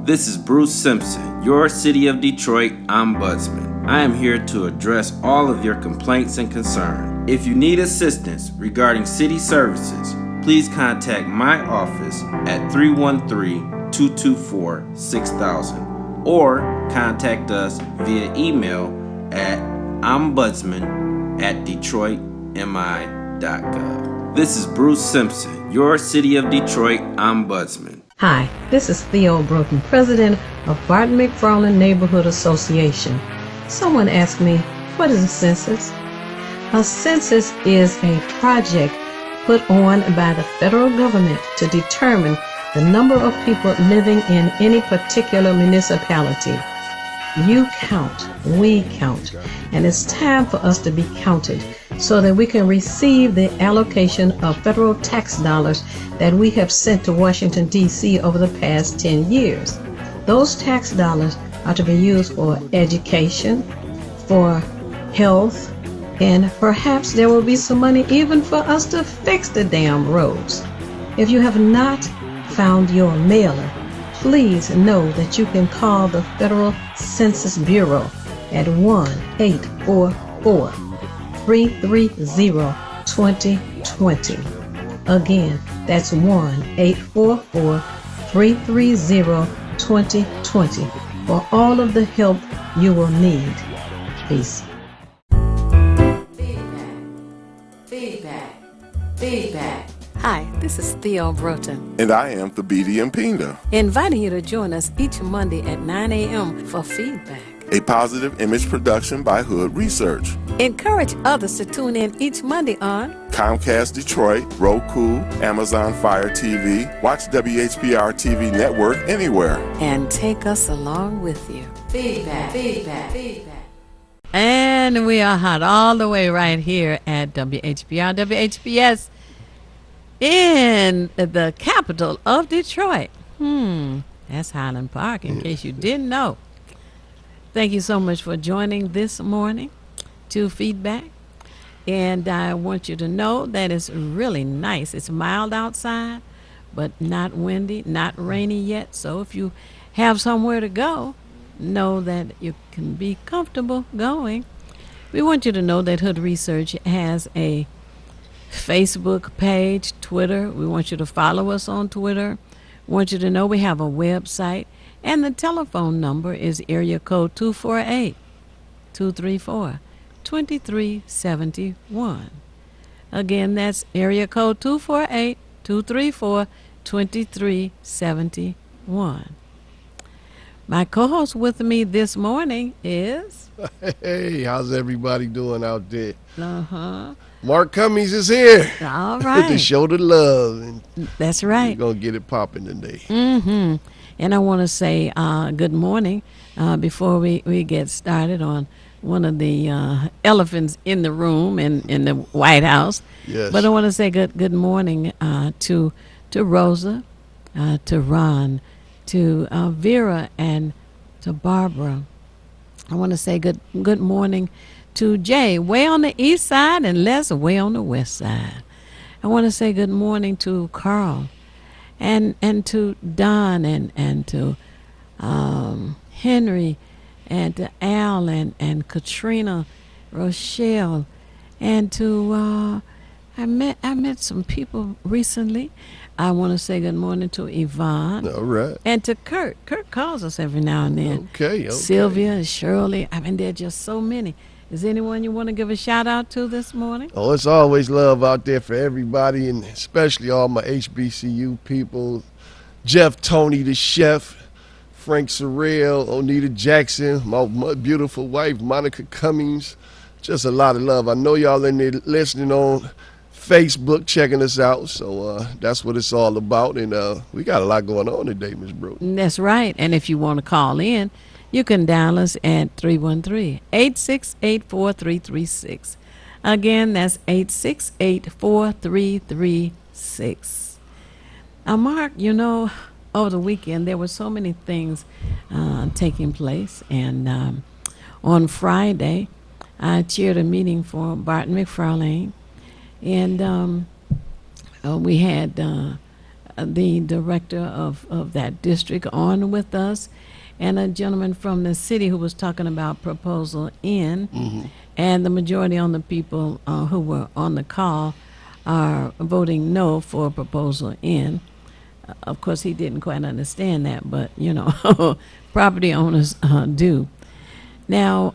This is Bruce Simpson, your City of Detroit Ombudsman. I am here to address all of your complaints and concerns. If you need assistance regarding city services, please contact my office at 313-224-6000 or contact us via email at ombudsman@detroitmi.gov. This is Bruce Simpson, your City of Detroit Ombudsman. Hi, this is Theo Broughton, president of Barton McFarland Neighborhood Association. Someone asked me, what is a census? A census is a project put on by the federal government to determine the number of people living in any particular municipality. You count, we count, and it's time for us to be counted so that we can receive the allocation of federal tax dollars that we have sent to Washington, D.C. over the past 10 years. Those tax dollars are to be used for education, for health, and perhaps there will be some money even for us to fix the damn roads. If you have not found your mailer, please know that you can call the Federal Census Bureau at 1-844-330-2020. Again, that's 1-844-330-2020 for all of the help you will need. Peace. Feedback. Hi, this is Theo Broughton. And I am Thabiti Mpinda. Inviting you to join us each Monday at 9 a.m. for Feedback, A positive image production by Hood Research. Encourage others to tune in each Monday on Comcast Detroit, Roku, Amazon Fire TV, watch WHPR TV Network anywhere. and take us along with you. Feedback. And we are hot all the way right here at WHPR, WHPS in the capital of Detroit. That's Highland Park, in case you didn't know. Thank you so much for joining this morning to Feedback. And I want you to know that it's really nice. It's mild outside, but not windy, not rainy yet. So if you have somewhere to go, know that you can be comfortable going. We want you to know that Hood Research has a Facebook page, Twitter. We want you to follow us on Twitter. We want you to know we have a website, and the telephone number is area code 248-234-2371. Again, that's area code 248-234-2371. My co-host with me this morning is... Hey, how's everybody doing out there? Uh-huh. Mark Cummings is here All right. to show the love. And That's we're right. going to get it popping today. Mm-hmm. And I want to say good morning before we get started on one of the elephants in the room in the White House. Yes. But I want to say good morning to Rosa, to Ron, to Vera, and to Barbara. I want to say good morning to Jay, way on the east side, and Les, way on the west side. I want to say good morning to Carl, and to Don, and to Henry, and to Al, and Katrina, Rochelle, and to I met some people recently. I want to say good morning to Yvonne. All right. And to Kurt. Kurt calls us every now and then. Okay. Sylvia and Shirley. I mean, there are just so many. Is anyone you want to give a shout out to this morning? Oh, it's always love out there for everybody, and especially all my HBCU people. Jeff Tony, the chef. Frank Sorrell, Onita Jackson, my beautiful wife, Monica Cummings. Just a lot of love. I know y'all in there listening on Facebook, checking us out. So that's what it's all about. And we got a lot going on today, Ms. Broughton. That's right. And if you want to call in, you can dial us at 313-868-4336. Again, that's 868-4336. Mark, you know, over the weekend there were so many things taking place. And on Friday, I chaired a meeting for Barton McFarland. And we had the director of that district on with us, and a gentleman from the city who was talking about Proposal N. And the majority on the people who were on the call are voting no for Proposal N. Of course, he didn't quite understand that, but, property owners do. Now,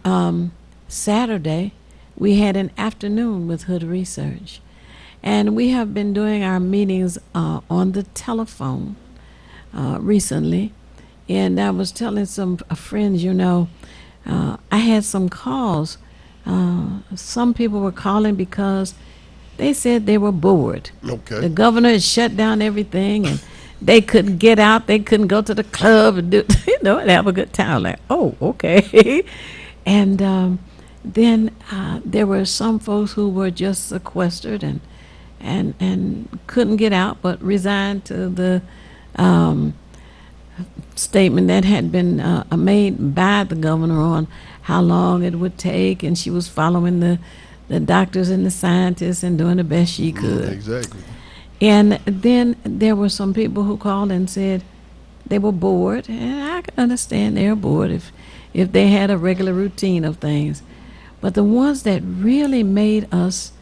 Saturday, we had an afternoon with Hood Research. And we have been doing our meetings on the telephone recently. And I was telling some friends, I had some calls. Some people were calling because they said they were bored. Okay. The governor had shut down everything, and they couldn't get out. They couldn't go to the club and do, and have a good time. Like, oh, okay. And then there were some folks who were just sequestered and couldn't get out, but resigned to the statement that had been made by the governor on how long it would take, and she was following the doctors and the scientists and doing the best she could. Exactly. And then there were some people who called and said they were bored, and I can understand they're bored if they had a regular routine of things. But the ones that really made us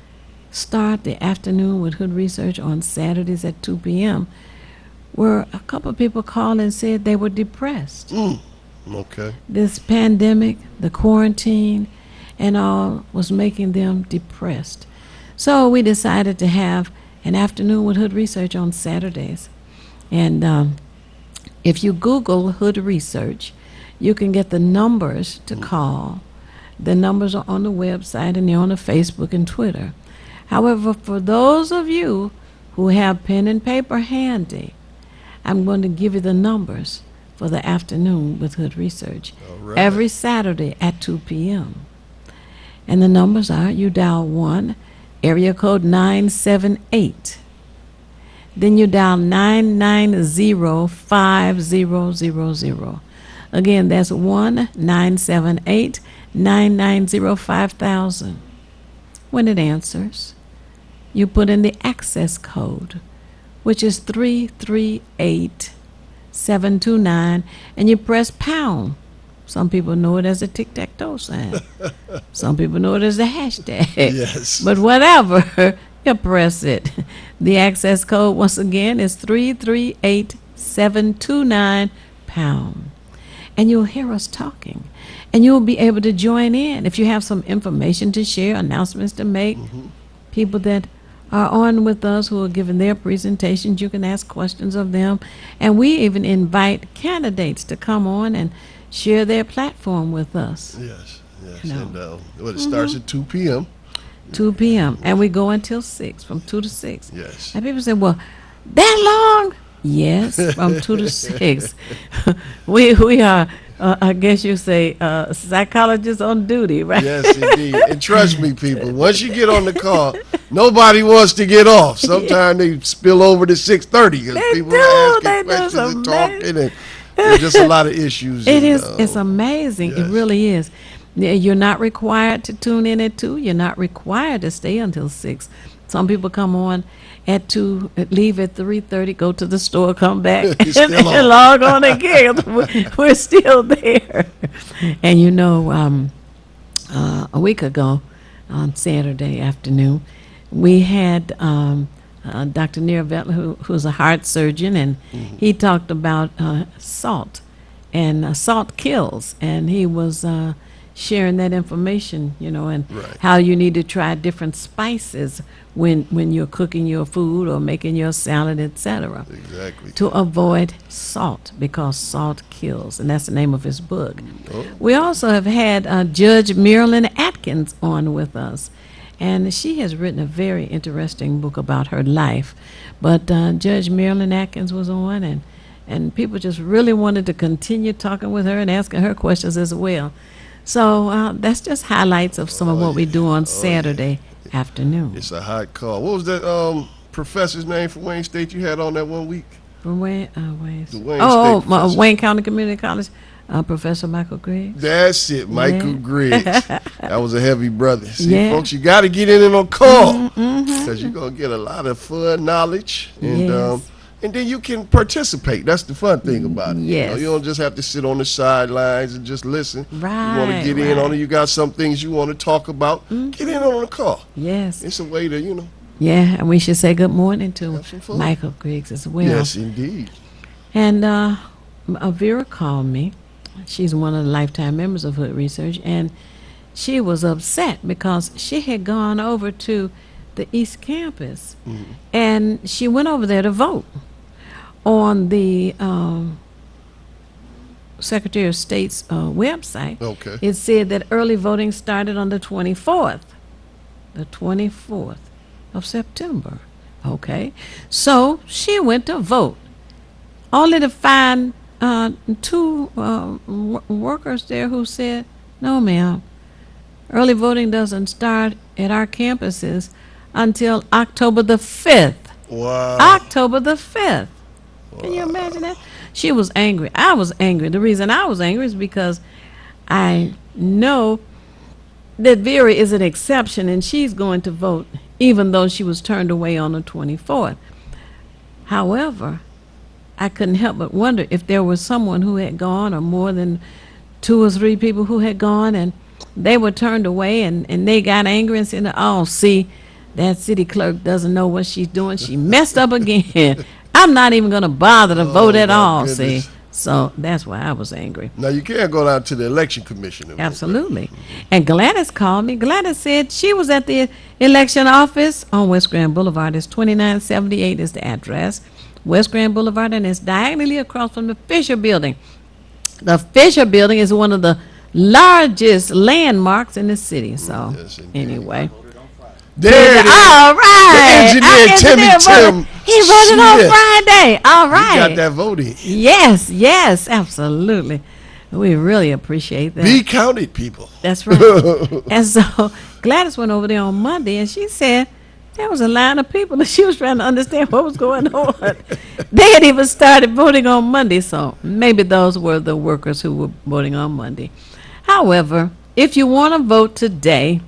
start the afternoon with Hood Research on Saturdays at 2 p.m. were a couple of people called and said they were depressed. Okay. This pandemic, the quarantine, and all was making them depressed. So we decided to have an afternoon with Hood Research on Saturdays. And if you Google Hood Research, you can get the numbers to call. The numbers are on the website, and they're on the Facebook and Twitter. However, for those of you who have pen and paper handy, I'm going to give you the numbers for the afternoon with Hood Research. All right. Every Saturday at 2 p.m. And the numbers are, you dial 1, area code 978. Then you dial 990-5000. Again, that's 1-978-990-5000. When it answers, you put in the access code, which is 338729, and you press pound. Some people know it as a tic-tac-toe sign. Some people know it as a hashtag. Yes. But whatever, you press it. The access code, once again, is 338729 pound. And you'll hear us talking. And you'll be able to join in if you have some information to share, announcements to make. People that are on with us who are giving their presentations, you can ask questions of them. And we even invite candidates to come on and share their platform with us. Yes. No. And it starts at 2 p.m. 2 p.m. And we go until 6, from 2 to 6. Yes. And people say, well, that long? Yes, from 2 to 6. We are, I guess you say, psychologists on duty, right? Yes, indeed. And trust me, people, once you get on the call, nobody wants to get off. Sometimes they spill over to 6:30 because people are asking questions and talking, and there's just a lot of issues. It's amazing. Yes. It really is. You're not required to tune in at 2. You're not required to stay until 6. Some people come on at 2, leave at 3:30, go to the store, come back, and log on again. We're still there. And a week ago, on Saturday afternoon, we had Dr. Neil Vetler, who's a heart surgeon, and he talked about salt, and salt kills, and he was sharing that information, and Right. how you need to try different spices when you're cooking your food or making your salad, etc. Exactly. To avoid salt, because salt kills, and that's the name of his book. Oh. We also have had Judge Marilyn Atkins on with us, and she has written a very interesting book about her life. But Judge Marilyn Atkins was on, and people just really wanted to continue talking with her and asking her questions as well. So that's just highlights of some of what we do on Saturday afternoon. It's a hot call. What was that professor's name from Wayne State you had on that one week? From Wayne, The Wayne State professor. Wayne County Community College, Professor Michael Griggs. That's it, Michael Griggs. That was a heavy brother. See, Yeah. folks, you got to get in and on call because you're going to get a lot of fun knowledge. And Yes. and then you can participate. That's the fun thing about it. Yes. You don't just have to sit on the sidelines and just listen. Right. You want to get in on it. You got some things you want to talk about. Get in on the call. Yes. It's a way to, Yeah, and we should say good morning to Have some fun. Michael Griggs as well. Yes, indeed. And Vera called me. She's one of the lifetime members of Hood Research, and she was upset because she had gone over to the East Campus, and she went over there to vote. On the Secretary of State's website, Okay. it said that early voting started on the 24th of September. Okay, so she went to vote, only to find two workers there who said, "No, ma'am, early voting doesn't start at our campuses until October the 5th." Wow. October the 5th. Can you imagine that? She was angry. I was angry. The reason I was angry is because I know that Vera is an exception and she's going to vote even though she was turned away on the 24th. However, I couldn't help but wonder if there was someone who had gone, or more than 2 or 3 people who had gone, and they were turned away, and they got angry and said, "Oh, see, that city clerk doesn't know what she's doing. She messed up again. I'm not even going to bother to vote at my all." goodness. See, so that's why I was angry. Now, you can't go down to the election commission. and vote. Absolutely. And Gladys called me. Gladys said she was at the election office on West Grand Boulevard. It's 2978 is the address. West Grand Boulevard, and it's diagonally across from the Fisher Building. The Fisher Building is one of the largest landmarks in the city. So, Yes, indeed. anyway. There it is. All right. The engineer, Our Timmy voted. Tim He voted on Smith. Friday. All You right. got that voting. Yes, yes, absolutely. We really appreciate that. Be counted, people. That's right. And so Gladys went over there on Monday, and she said there was a line of people that she was trying to understand what was going on. They had even started voting on Monday, so maybe those were the workers who were voting on Monday. However, if you want to vote today,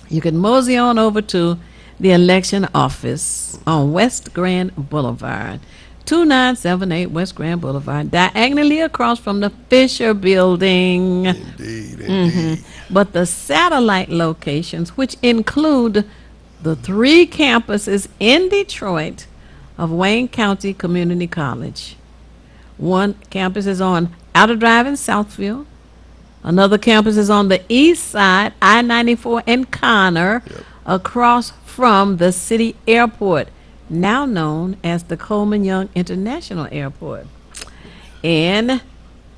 you can mosey on over to the election office on West Grand Boulevard, 2978 West Grand Boulevard, diagonally across from the Fisher Building. Indeed, indeed. But the satellite locations, which include the 3 campuses in Detroit of Wayne County Community College. One campus is on Outer Drive in Southfield. Another campus is on the east side, I-94 in Canter, across from the city airport, now known as the Coleman Young International Airport. And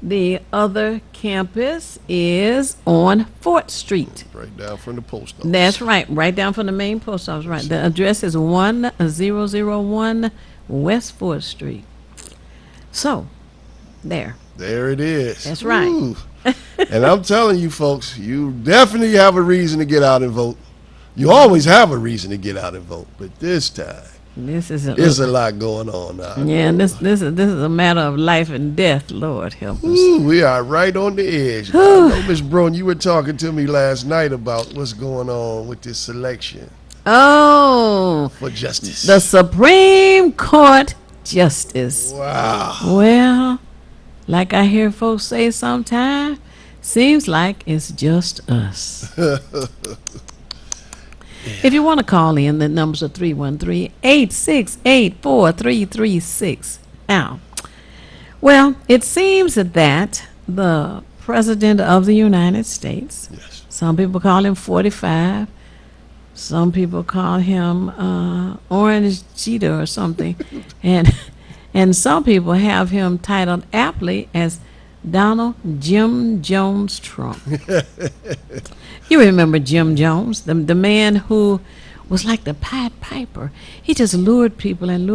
the other campus is on 4th Street. Right down from the post office. That's right, right down from the main post office. Right, the address is 1001 West 4th Street. So, there. There it is. That's right. Ooh. And I'm telling you, folks, you definitely have a reason to get out and vote. You always have a reason to get out and vote, but this time, This is there's a lot going on now. yeah. This is a matter of life and death. Lord help us. Ooh, we are right on the edge. I know, Miss Brown, you were talking to me last night about what's going on with this election Oh, for justice. the Supreme Court Justice. Wow. Well, like I hear folks say sometimes, seems like it's just us. If you want to call in, the numbers are 313-868-4336. Now, well, it seems that the President of the United States, Yes. some people call him 45, some people call him Orange Cheetah or something, and some people have him titled aptly as Donald Jim Jones Trump. You remember Jim Jones, the man who was like the Pied Piper. He just lured people, and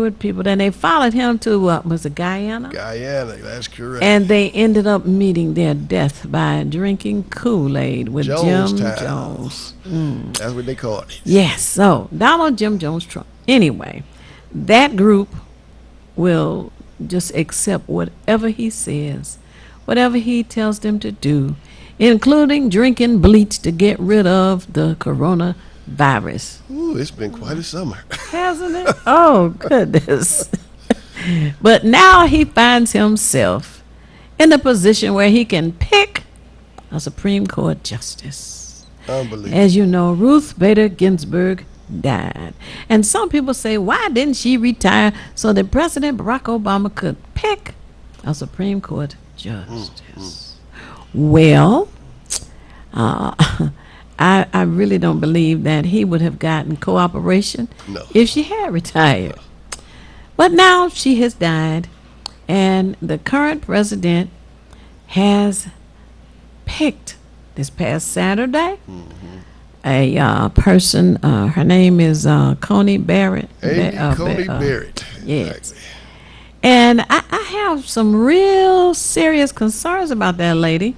they followed him to, was it Guyana? Guyana, that's correct. And they ended up meeting their death by drinking Kool-Aid with Jim Jonestown. Jones. That's what they call it. Yes, so Donald Jim Jones Trump. Anyway, that group will just accept whatever he says, whatever he tells them to do, including drinking bleach to get rid of the coronavirus. Ooh, it's been quite a summer. Hasn't it? Oh, goodness. But now he finds himself in a position where he can pick a Supreme Court justice. Unbelievable. As you know, Ruth Bader Ginsburg died. And some people say, why didn't she retire so that President Barack Obama could pick a Supreme Court justice? Well, I really don't believe that he would have gotten cooperation if she had retired. But now she has died, and the current president has picked this past Saturday a person. Her name is Coney Barrett. Coney Barrett. Yes. Exactly. And I have some real serious concerns about that lady.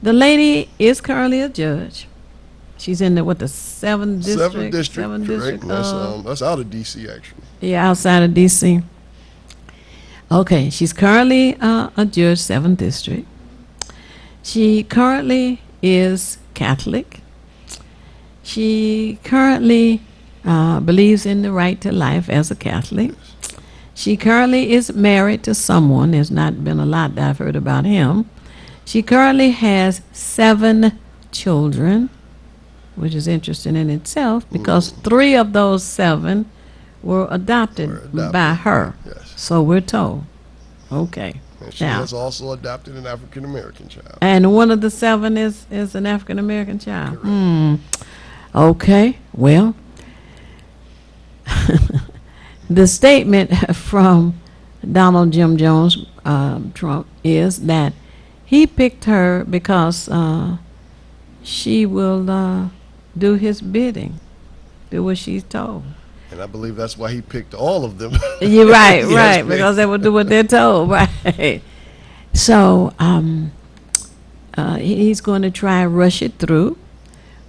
The lady is currently a judge. She's in the 7th district. 7th district, correct. That's out of D.C. actually. Yeah, outside of D.C. Okay, she's currently a judge, 7th district. She currently is Catholic. She currently believes in the right to life as a Catholic. She currently is married to someone. There's not been a lot that I've heard about him. She currently has 7 children, which is interesting in itself because 3 of those 7 were adopted by her. Yes. So we're told. Okay. And she has also adopted an African American child. And one of the 7 is an African American child. Okay. Well, the statement from Donald Jim Jones, Trump, is that he picked her because she will do his bidding, do what she's told. And I believe that's why he picked all of them. You're right, right, because they will do what they're told, right? So he's going to try and rush it through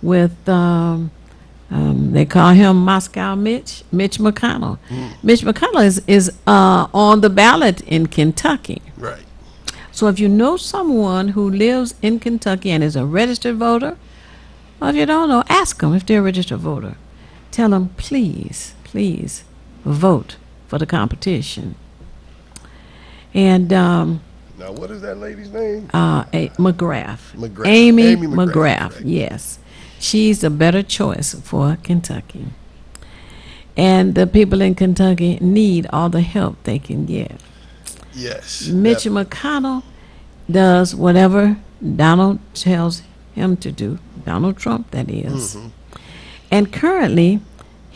with, they call him Moscow Mitch McConnell. Mitch McConnell is on the ballot in Kentucky. Right. So if you know someone who lives in Kentucky and is a registered voter, or if you don't know, ask them if they're a registered voter. Tell them, please vote for the competition. And now, what is that lady's name? McGrath. McGrath. Amy McGrath, McGrath, correct. yes. She's a better choice for Kentucky. And the people in Kentucky need all the help they can get. Yes. Mitch McConnell does whatever Donald tells him to do. Donald Trump, that is. And currently,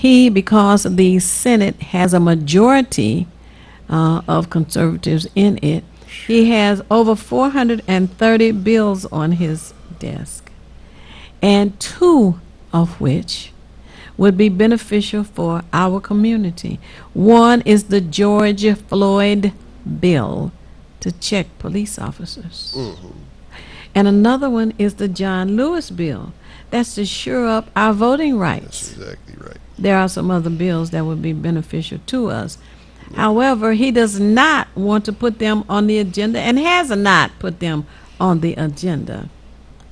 because the Senate has a majority of conservatives in it, he has over 430 bills on his desk, and 2 of which would be beneficial for our community. One is the George Floyd bill to check police officers. And another one is the John Lewis bill. That's to shore up our voting rights. That's exactly right. There are some other bills that would be beneficial to us. However, he does not want to put them on the agenda and has not put them on the agenda.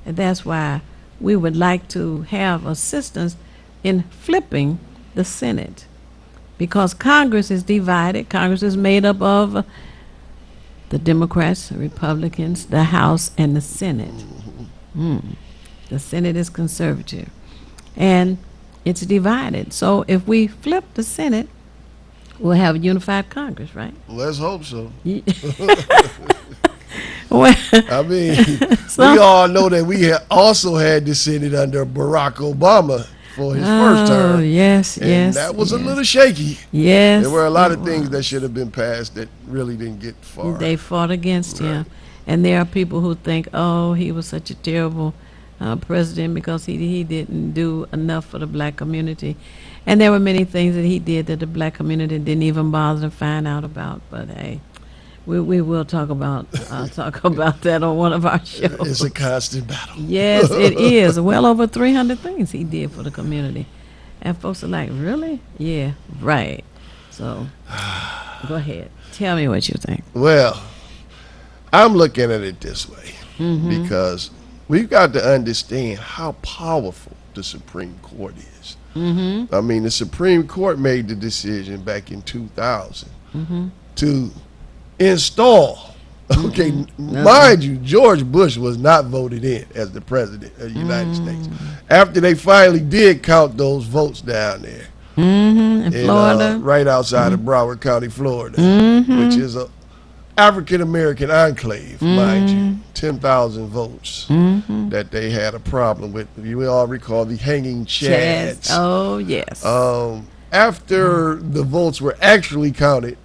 And that's why we would like to have assistance in flipping the Senate, because Congress is divided. Congress is made up of the Democrats, the Republicans, the House, and the Senate. The Senate is conservative, and it's divided. So if we flip the Senate, we'll have a unified Congress, right? Let's hope so. Well, I mean, we all know that we also had the Senate under Barack Obama for his first term. Yes, and yes. that was a yes. little shaky. Yes. There were a lot it of things was. that should have been passed that really didn't get far. They fought against him. Right. And there are people who think, oh, he was such a terrible president because he didn't do enough for the black community. And there were many things that he did that the black community didn't even bother to find out about. But hey, we will talk about that on one of our shows. It's a constant battle. Yes, it is. Well over 300 things he did for the community. And folks are like, really? Yeah, right. So go ahead. Tell me what you think. Well, I'm looking at it this way because we've got to understand how powerful the Supreme Court is. I mean, the Supreme Court made the decision back in 2000 to install. Okay, mind you, George Bush was not voted in as the president of the United States. After they finally did count those votes down there In Florida. right outside of Broward County, Florida, which is a African American enclave, mind you, 10,000 votes that they had a problem with. You all recall the hanging chads. Oh, yes. After the votes were actually counted,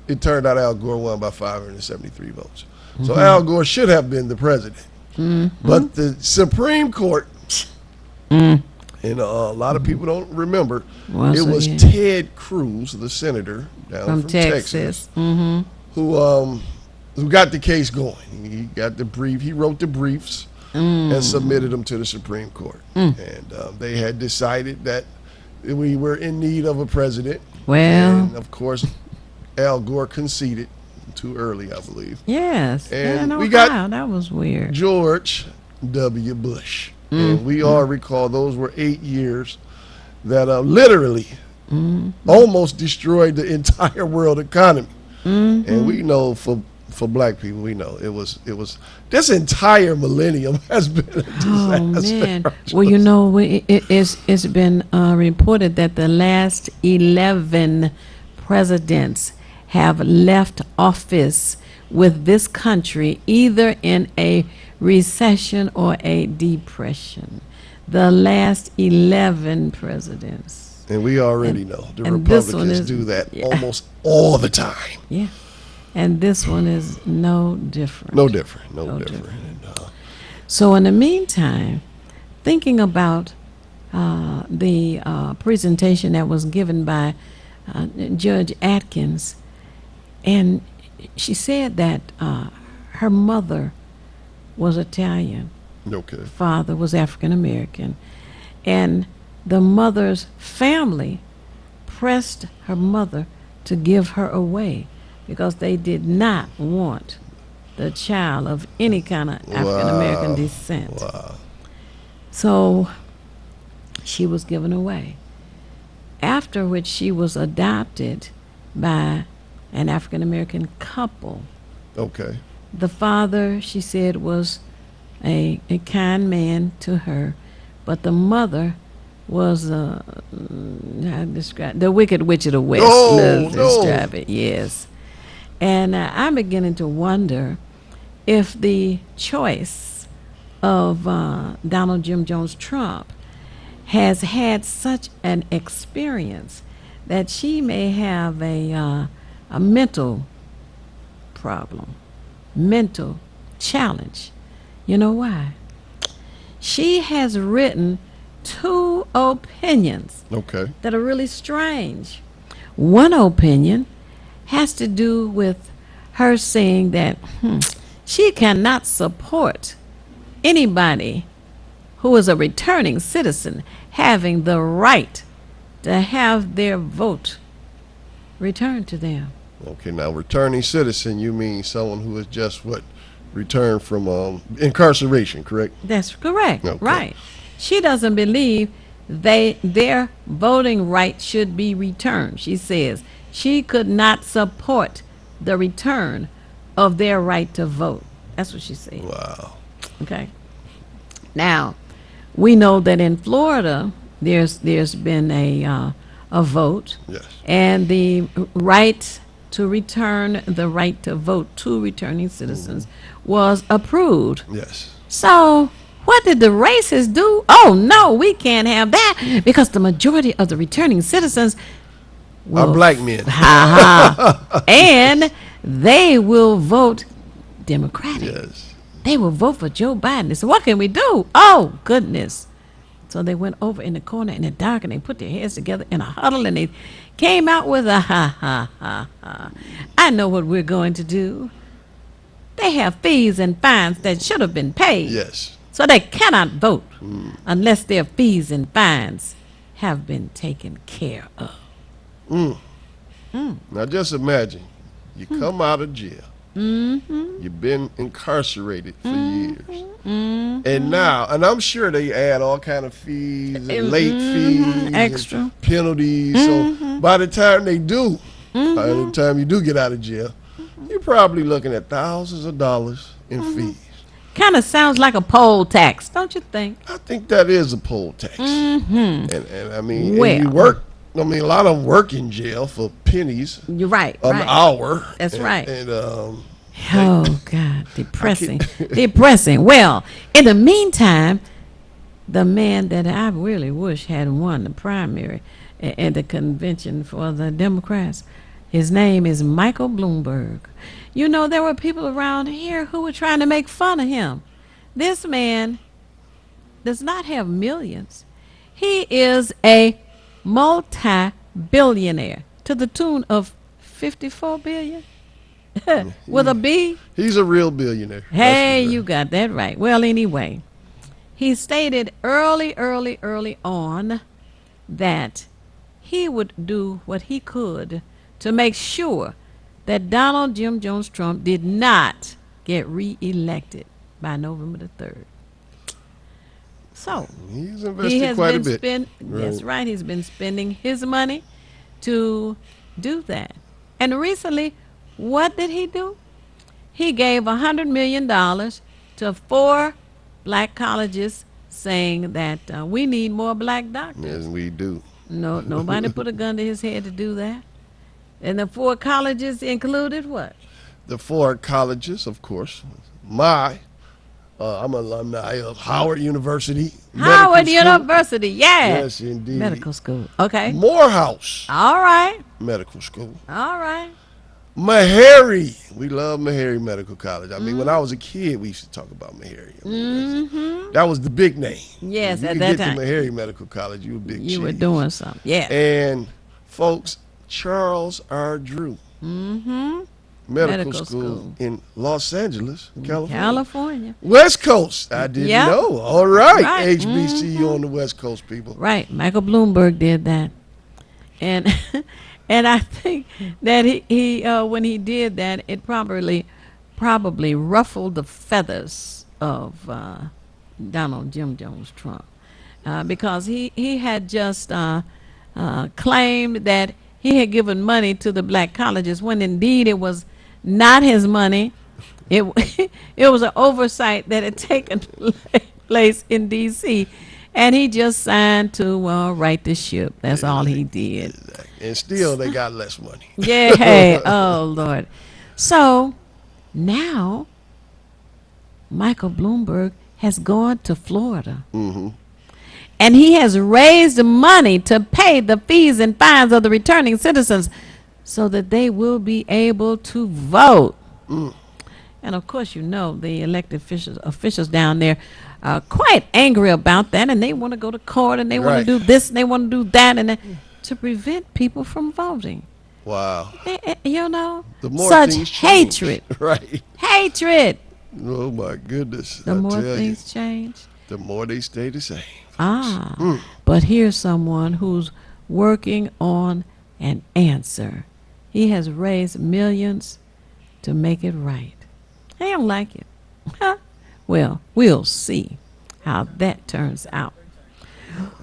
it turned out Al Gore won by 573 votes. So Al Gore should have been the president. But the Supreme Court, and a lot of people don't remember, it was Ted Cruz, the senator down from Texas, who got the case going. He got the brief. He wrote the briefs and submitted them to the Supreme Court. And they had decided that we were in need of a president. Well, and of course, Al Gore conceded too early, I believe. Yes. And we Ohio, got that was weird. George W. Bush. And we all recall those were 8 years that literally almost destroyed the entire world economy. And we know for black people, we know it was this entire millennium has been a disaster. Oh man! Well, you know, it's been reported that the last 11 presidents have left office with this country either in a recession or a depression. The last 11 presidents. And we already know the and Republicans do that almost all the time. Yeah. And this one is no different. No different. So in the meantime, thinking about the presentation that was given by Judge Atkins, and she said that her mother was Italian, father was African American, and the mother's family pressed her mother to give her away because they did not want the child of any kind of African American descent. Wow. So she was given away, after which she was adopted by an African American couple. Okay. The father, she said, was a kind man to her, but the mother was how to describe the Wicked Witch of the West. Let's describe it. Yes. And I'm beginning to wonder if the choice of Donald Jim Jones Trump has had such an experience that she may have a mental problem, mental challenge. You know why? She has written 2 opinions that are really strange. One opinion has to do with her saying that she cannot support anybody who is a returning citizen having the right to have their vote returned to them. Okay, now returning citizen, you mean someone who is just returned from incarceration, correct? That's correct. Okay. Right. She doesn't believe their voting right should be returned. She says she could not support the return of their right to vote. That's what she said. Wow. Okay. Now, we know that in Florida there's been a vote, Yes. and the right to return the right to vote to returning citizens was approved. Yes. So what did the racists do? Oh no, we can't have that because the majority of the returning citizens Are black men. And they will vote Democratic. Yes. They will vote for Joe Biden. So what can we do? Oh goodness. So they went over in the corner in the dark and they put their heads together in a huddle and they came out with a ha. I know what we're going to do. They have fees and fines that should have been paid. Yes. So they cannot vote unless their fees and fines have been taken care of. Now just imagine, you come out of jail. You've been incarcerated for years. And now, and I'm sure they add all kind of fees and late fees, extra and penalties. So by the time they do, By the time you do get out of jail, you're probably looking at thousands of dollars in fees. Kind of sounds like a poll tax, don't you think? I think that is a poll tax. And I mean, Well. and you work. I mean, a lot of them work in jail for pennies You're right. an right. hour. That's right. And Oh, God, depressing. Depressing. Well, in the meantime, the man that I really wish had won the primary at the convention for the Democrats, his name is Michael Bloomberg. You know, there were people around here who were trying to make fun of him. This man does not have millions. He is a multi-billionaire to the tune of 54 billion. With a B. he's a real billionaire. Hey, you got that right. Well, anyway, he stated early on that he would do what he could to make sure that Donald Jim Jones Trump did not get reelected by November the 3rd. So He's he invested has quite a been bit. That's right. He's been spending his money to do that. And recently, what did he do? He gave $100 million to 4 black colleges, saying that we need more black doctors. Yes, we do. No, nobody put a gun to his head to do that. And the 4 colleges included what? The 4 colleges, of course. I'm an alumni of Howard University. Howard Medical School. University, yeah. Yes, indeed. Medical school. Okay. Morehouse All right. Medical School. All right. Meharry. We love Meharry Medical College. I mean, when I was a kid, we used to talk about Meharry. I mean, that was the big name. Yes, you at could that get time. to Meharry Medical College, you were big You were cheese. doing something. Yeah. And, folks, Charles R. Drew Medical School in Los Angeles, California. West Coast. I didn't Yeah. know. All right. Right. HBCU on the West Coast, people. Right. Michael Bloomberg did that. And and I think that he when he did that, it probably ruffled the feathers of Donald Jim Jones Trump, because he had just claimed that he had given money to the black colleges when indeed it was not his money. It was an oversight that had taken place in D.C. and he just signed to right the ship. That's all he did. And still, they got less money. Yeah. Hey, oh Lord. So now Michael Bloomberg has gone to Florida. And he has raised money to pay the fees and fines of the returning citizens so that they will be able to vote. And of course, you know, the elected officials down there are quite angry about that, and they want to go to court, and they want to do this, and they want to do that, and to prevent people from voting. Wow. You know, The more such things change. hatred. Right. Hatred. Oh, my goodness. The I more tell things you, change. the more they stay the same. But here's someone who's working on an answer. He has raised millions to make it right. I don't like it. Well, we'll see how that turns out.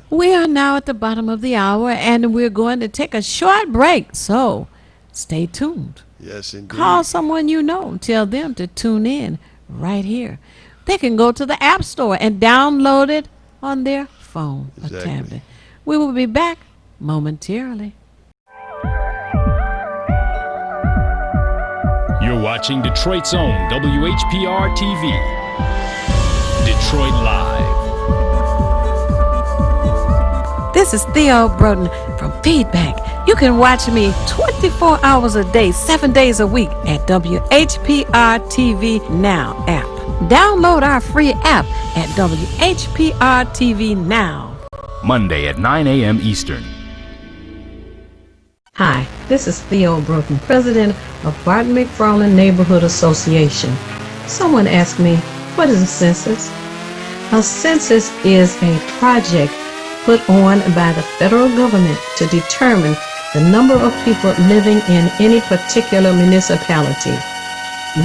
We are now at the bottom of the hour, and we're going to take a short break. So stay tuned. Yes, indeed. Call someone you know. Tell them to tune in right here. They can go to the App Store and download it on their phone or tablet. We will be back momentarily. You're watching Detroit's own WHPR TV. Detroit Live. This is Theo Broden from Feedback. You can watch me 24 hours a day, 7 days a week at WHPR TV Now app. Download our free app at WHPR TV Now. Monday at 9 a.m. Eastern. Hi, this is Theo Broden, president of Barton McFarland Neighborhood Association. Someone asked me, what is a census? A census is a project put on by the federal government to determine the number of people living in any particular municipality.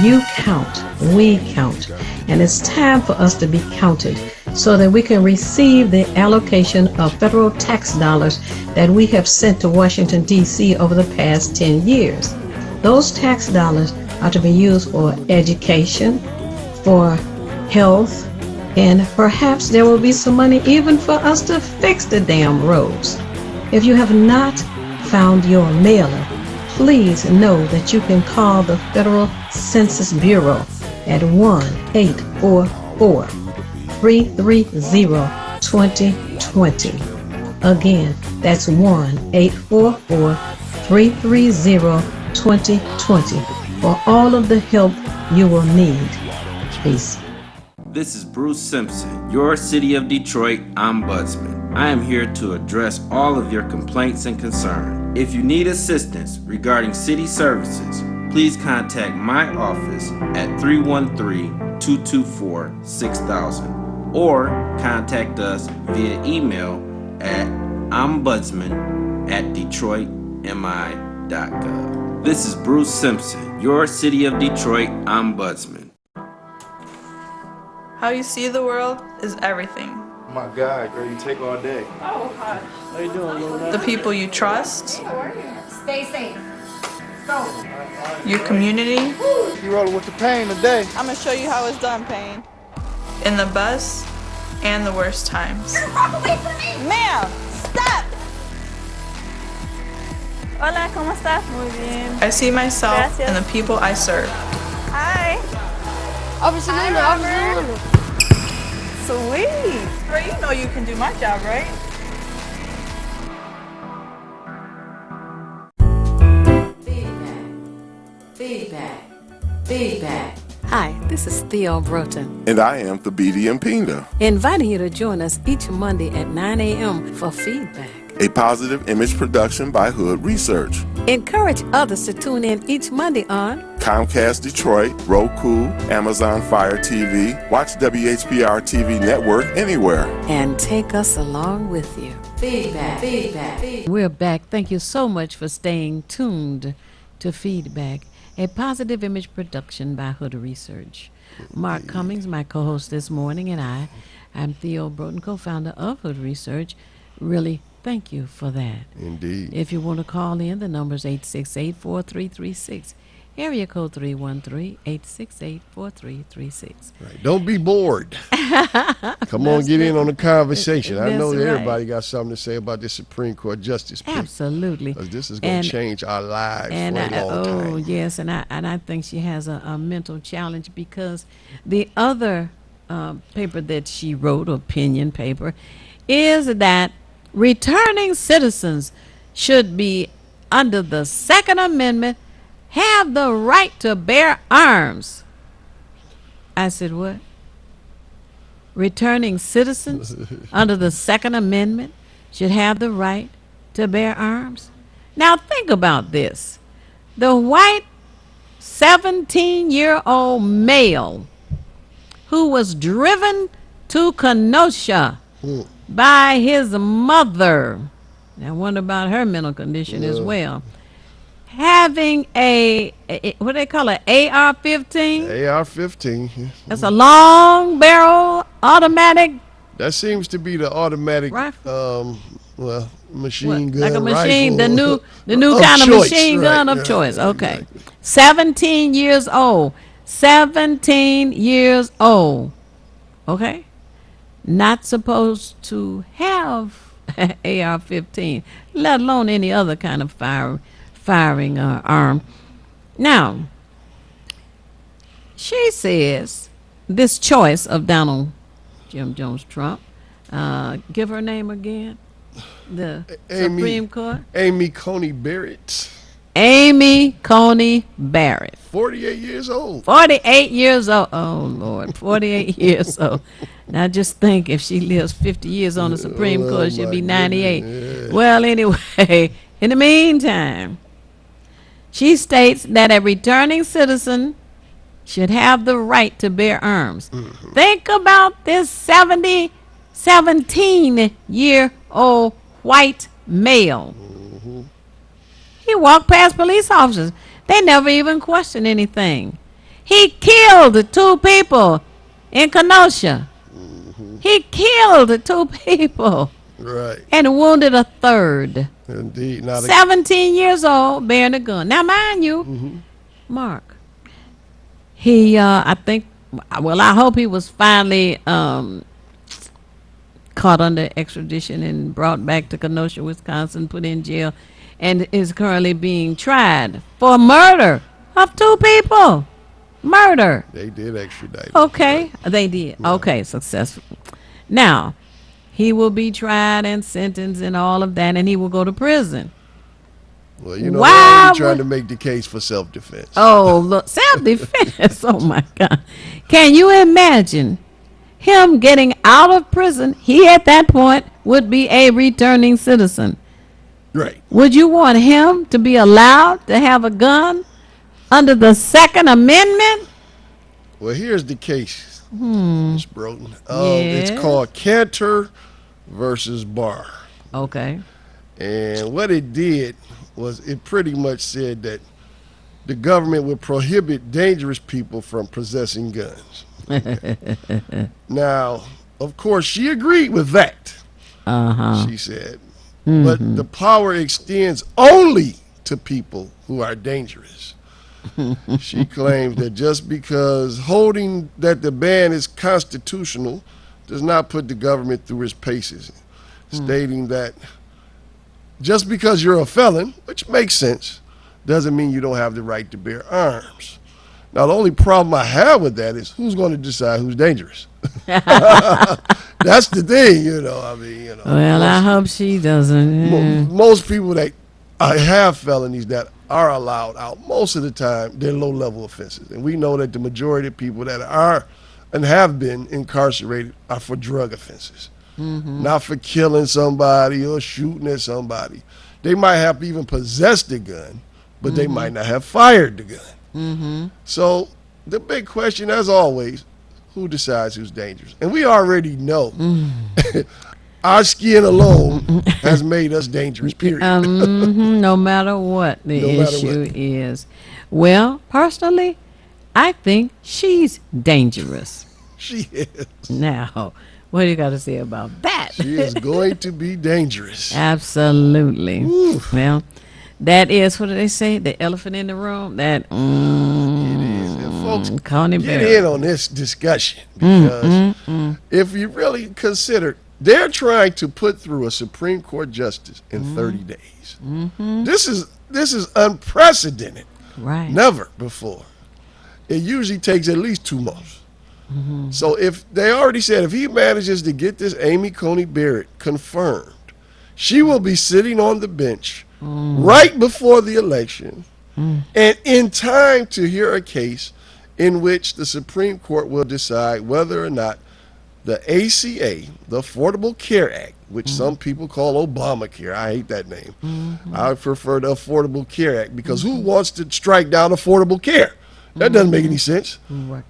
You count, we count, and it's time for us to be counted. so that we can receive the allocation of federal tax dollars that we have sent to Washington, D.C. over the past 10 years. Those tax dollars are to be used for education, for health, and perhaps there will be some money even for us to fix the damn roads. If you have not found your mailer, please know that you can call the Federal Census Bureau at 1-844-330-2020. Again, that's 1-844-330-2020 for all of the help you will need. Peace. This is Bruce Simpson, your City of Detroit Ombudsman. I am here to address all of your complaints and concerns. If you need assistance regarding city services, please contact my office at 313-224-6000 or contact us via email at ombudsman@detroitmi.gov. This is Bruce Simpson, your City of Detroit Ombudsman. How you see the world is everything. Oh my God, girl, you take all day. Oh, hi. How you doing, Luna? The people you trust, Stay safe. Go. your community, You rolling with the pain today. I'm gonna show you how it's done, Payne. in the best and the worst times. Walk away from me. Ma'am, stop! Hola, ¿cómo estás? Muy bien. I see myself Gracias. in the people I serve. Hi. Officer Luna, Officer Luna. Sweet. Girl, you know you can do my job, right? Feedback. Hi, this is Theo Broughton, And I am Thabiti Mpinda, inviting you to join us each Monday at 9 a.m. for feedback. a positive image production by Hood Research. Encourage others to tune in each Monday on Comcast Detroit, Roku, Amazon Fire TV. Watch WHPR TV Network anywhere. and take us along with you. Feedback. We're back. Thank you so much for staying tuned to Feedback, a positive image production by Hood Research. Mark Cummings, my co-host this morning, and I'm Theo Broughton, co-founder of Hood Research. Really, thank you for that. Indeed. If you want to call in, the number is 868-4336. Area code 313-868-4336. Right. Don't be bored. Come on, get in on the conversation. I know that That's right. everybody got something to say about this Supreme Court justice pick. Absolutely. 'Cause this is going And- to change our lives And for a long time. yes, and I think she has a mental challenge because the other paper that she wrote, opinion paper, is that returning citizens should be under the Second Amendment have the right to bear arms. I said, what? Returning citizens under the Second Amendment should have the right to bear arms? Now think about this. The white 17-year-old male who was driven to Kenosha by his mother. I wonder about her mental condition as well. Having what they call it, AR-15. AR-15. That's a long barrel automatic. That seems to be the automatic Rifle? machine gun like a machine, rifle the new of kind of choice, machine gun right, of choice. right, Okay. exactly. 17 years old. 17 years old. Okay? Not supposed to have AR-15, let alone any other kind of firing arm. Now, she says this choice of Donald Jim Jones Trump, give her name again, the Supreme Court. Amy Coney Barrett, Amy Coney Barrett. 48 years old. 48 years old. Oh, Lord. 48 years old. Now, just think if she lives 50 years on the Supreme Court, she'll my be 98. goodness, yeah. Well, anyway, in the meantime, she states that a returning citizen should have the right to bear arms. Think about this 17-year-old white male. He walked past police officers. They never even questioned anything. He killed 2 people in Kenosha. He killed 2 people Right. and wounded a 3rd. Indeed. 17 years old, bearing a gun. Now, mind you, Mark, he, I think, well, I hope he was finally caught under extradition and brought back to Kenosha, Wisconsin, put in jail, and is currently being tried for murder of 2 people. Murder. They did extradite him. Okay, Right. they did. Yeah. Okay, successful. Now, he will be tried and sentenced and all of that, and he will go to prison. Well, you know, Why they're only trying would- to make the case for self-defense. Oh, look, self-defense. Oh, my God. Can you imagine him getting out of prison? He, at that point, would be a returning citizen. Right. Would you want him to be allowed to have a gun under the Second Amendment? Well, here's the case, Ms. Broughton. Yes. It's called Canter versus Barr. Okay. And what it did was it pretty much said that the government would prohibit dangerous people from possessing guns. Now, of course, she agreed with that, she said. But the power extends only to people who are dangerous. She claims that just because holding that the ban is constitutional does not put the government through its paces, stating that just because you're a felon, which makes sense, doesn't mean you don't have the right to bear arms. Now, the only problem I have with that is who's going to decide who's dangerous? That's the thing, you know. I mean, you know. Well, I hope she doesn't. Most people that have felonies that are allowed out, most of the time, they're low-level offenses. And we know that the majority of people that are and have been incarcerated are for drug offenses, not for killing somebody or shooting at somebody. They might have even possessed the gun, but they might not have fired the gun. So the big question, as always, who decides who's dangerous? And we already know our skin alone has made us dangerous, period. No matter what the issue is. Well, personally, I think she's dangerous. She is. Now, what do you got to say about that? She is going to be dangerous. Absolutely. Well, that is, what do they say? The elephant in the room? That, It is. And folks, Coney get Barrett. in on this discussion because if you really consider, they're trying to put through a Supreme Court justice in 30 days. This is unprecedented. Right. Never before. It usually takes at least 2 months. So if they already said if he manages to get this Amy Coney Barrett confirmed, she will be sitting on the bench right before the election and in time to hear a case in which the Supreme Court will decide whether or not the ACA, the Affordable Care Act, which some people call Obamacare. I hate that name. I prefer the Affordable Care Act because who wants to strike down affordable care? That doesn't make any sense.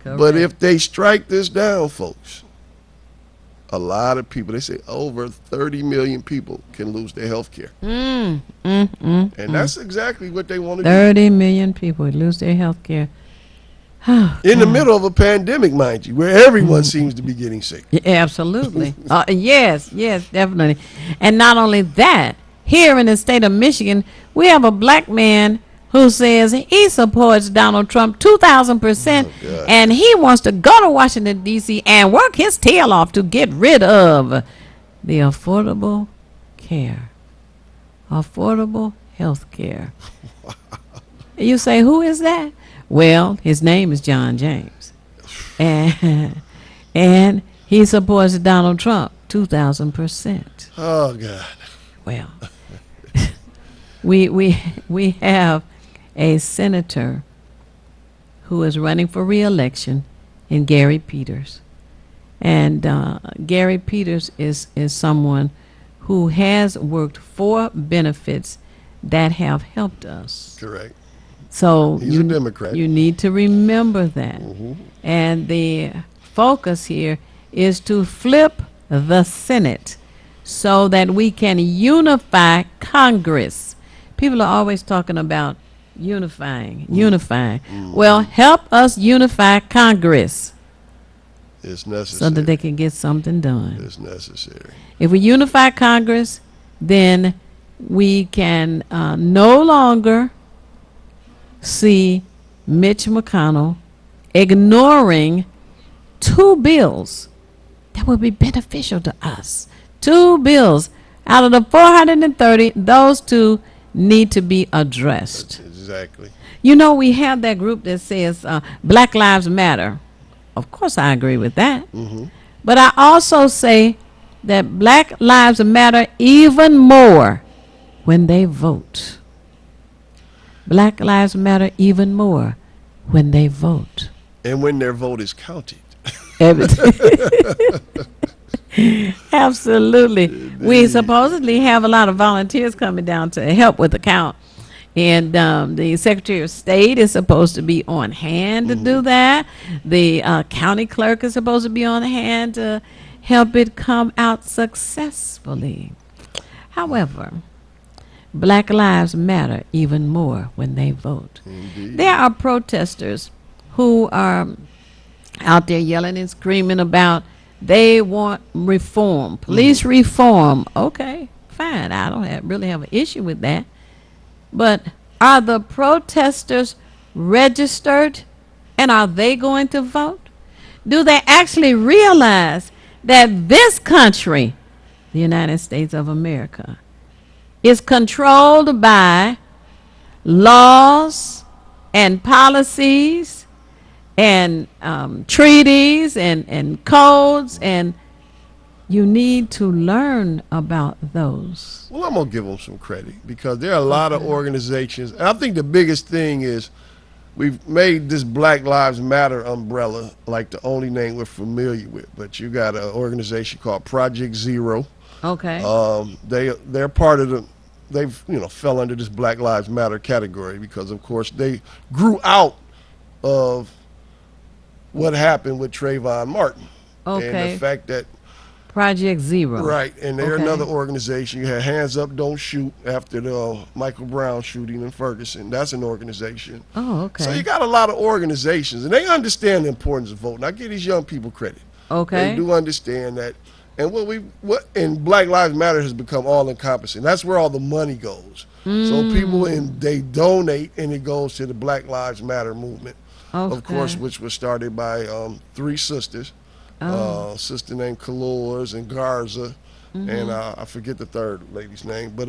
But if they strike this down, folks, a lot of people, they say over 30 million people can lose their health care. And that's exactly what they want to do. 30 million people would lose their health care. In the middle of a pandemic, mind you, where everyone seems to be getting sick. Yeah, absolutely. Yes, definitely. And not only that, here in the state of Michigan, we have a black man who says he supports Donald Trump 2,000%, and he wants to go to Washington, D.C. and work his tail off to get rid of the affordable care, affordable health care. You say, who is that? Well, his name is John James, and he supports Donald Trump 2,000%. Oh, God. Well, we have a senator who is running for re-election in Gary Peters. And Gary Peters is someone who has worked for benefits that have helped us. Correct. So He's a Democrat. You need to remember that. And the focus here is to flip the Senate so that we can unify Congress. People are always talking about unifying. Well, help us unify Congress. It's necessary. so that they can get something done. It's necessary. If we unify Congress, then we can no longer see Mitch McConnell ignoring 2 bills that would be beneficial to us. 2 bills out of the 430, those 2 need to be addressed. Exactly. You know, we have that group that says Black Lives Matter. Of course, I agree with that. Mm-hmm. But I also say that Black Lives Matter even more when they vote. Black Lives Matter even more when they vote. And when their vote is counted. Absolutely. We supposedly have a lot of volunteers coming down to help with the count. And the Secretary of State is supposed to be on hand to do that. The county clerk is supposed to be on hand to help it come out successfully. However, Black Lives Matter even more when they vote. Indeed. There are protesters who are out there yelling and screaming about they want reform, police reform. Okay, fine. I don't really have an issue with that. But are the protesters registered, and are they going to vote? Do they actually realize that this country, the United States of America, is controlled by laws and policies and treaties and codes, and you need to learn about those. Well, I'm going to give them some credit because there are a lot of organizations. And I think the biggest thing is we've made this Black Lives Matter umbrella like the only name we're familiar with. But you got an organization called Project Zero. Okay. They're part of the, they've, fell under this Black Lives Matter category because, of course, they grew out of what happened with Trayvon Martin. Okay. And the fact that Project Zero. Right, and they're another organization. You had Hands Up, Don't Shoot after the Michael Brown shooting in Ferguson. That's an organization. Oh, okay. So you got a lot of organizations, and they understand the importance of voting. I give these young people credit. Okay. They do understand that. And and Black Lives Matter has become all-encompassing. That's where all the money goes. So people, they donate, and it goes to the Black Lives Matter movement, of course, which was started by 3 sisters. Sister named Colores and Garza, and I forget the third lady's name, but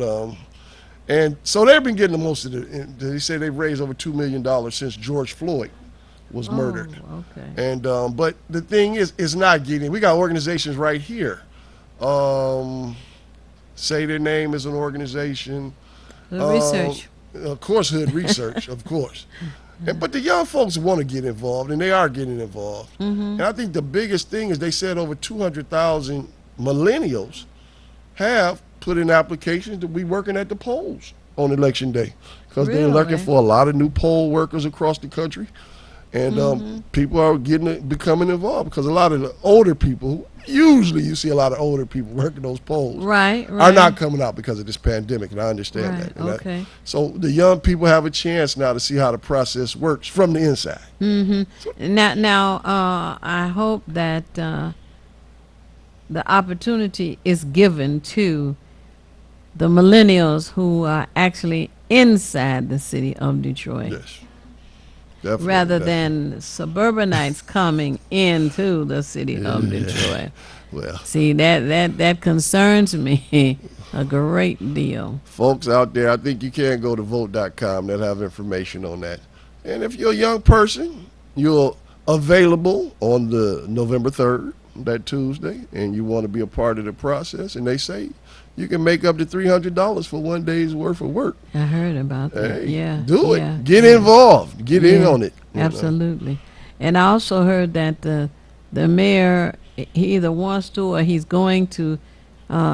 and so they've been getting the most of it. They say they've raised over $2 million since George Floyd was murdered. Okay. And but the thing is, it's not getting. We got organizations right here. Say Their Name is an organization. The research. Of course, Hood Research, of course. But the young folks want to get involved, and they are getting involved. And I think the biggest thing is they said over 200,000 millennials have put in applications to be working at the polls on Election Day because they're looking for a lot of new poll workers across the country. And people are becoming involved because a lot of the older people, usually you see a lot of older people working those polls, are not coming out because of this pandemic, and I understand that. And so the young people have a chance now to see how the process works from the inside. Now, I hope that the opportunity is given to the millennials who are actually inside the city of Detroit. Yes. Definitely, rather than suburbanites coming into the city of Detroit. Well, see, that concerns me a great deal. Folks out there, I think you can go to vote.com. They'll have information on that. And if you're a young person, you're available on the November 3rd, that Tuesday, and you want to be a part of the process, and they say you can make up to $300 for one day's worth of work. I heard about that. Hey, do it. Get involved. Get in on it. Absolutely. And I also heard that the mayor, he either wants to or he's going to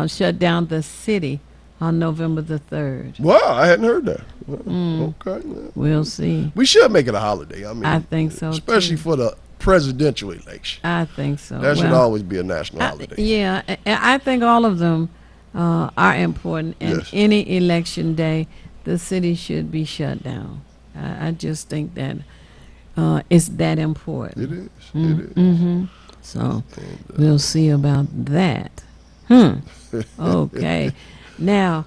shut down the city on November the 3rd. Wow, I hadn't heard that. Okay. We'll see. We should make it a holiday. I mean, I think so, especially for the presidential election. I think so. That should always be a national holiday. Yeah, I think all of them are important, and any election day, the city should be shut down. I just think that it's that important. It is. It is. So we'll see about that. Okay. Now,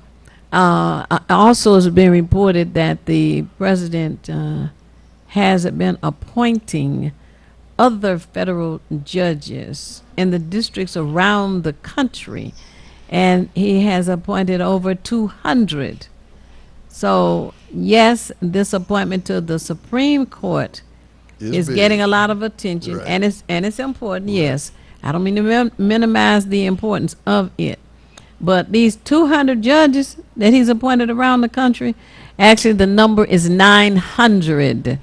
also it's been reported that the president has been appointing other federal judges in the districts around the country, and he has appointed over 200. So, yes, this appointment to the Supreme Court is getting a lot of attention, Right. and it's important. Right. Yes, I don't mean to minimize the importance of it, but these 200 judges that he's appointed around the country, actually the number is 900,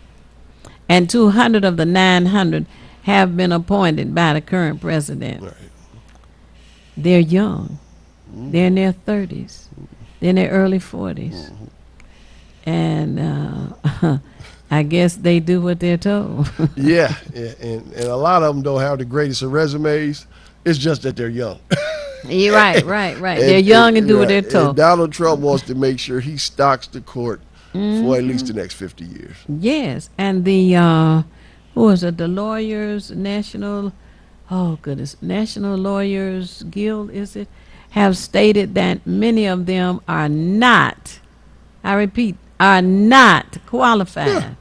and 200 of the 900 have been appointed by the current president. Right. They're young. They're in their 30s. They're in their early 40s. And I guess they do what they're told. Yeah, and a lot of them don't have the greatest of resumes. It's just that they're young. You're right. They're young and do what they're told. And Donald Trump wants to make sure he stocks the court for at least the next 50 years. Yes, and the who is it? The Lawyers National, National Lawyers Guild, is it? Have stated that many of them are not, I repeat, are not qualified.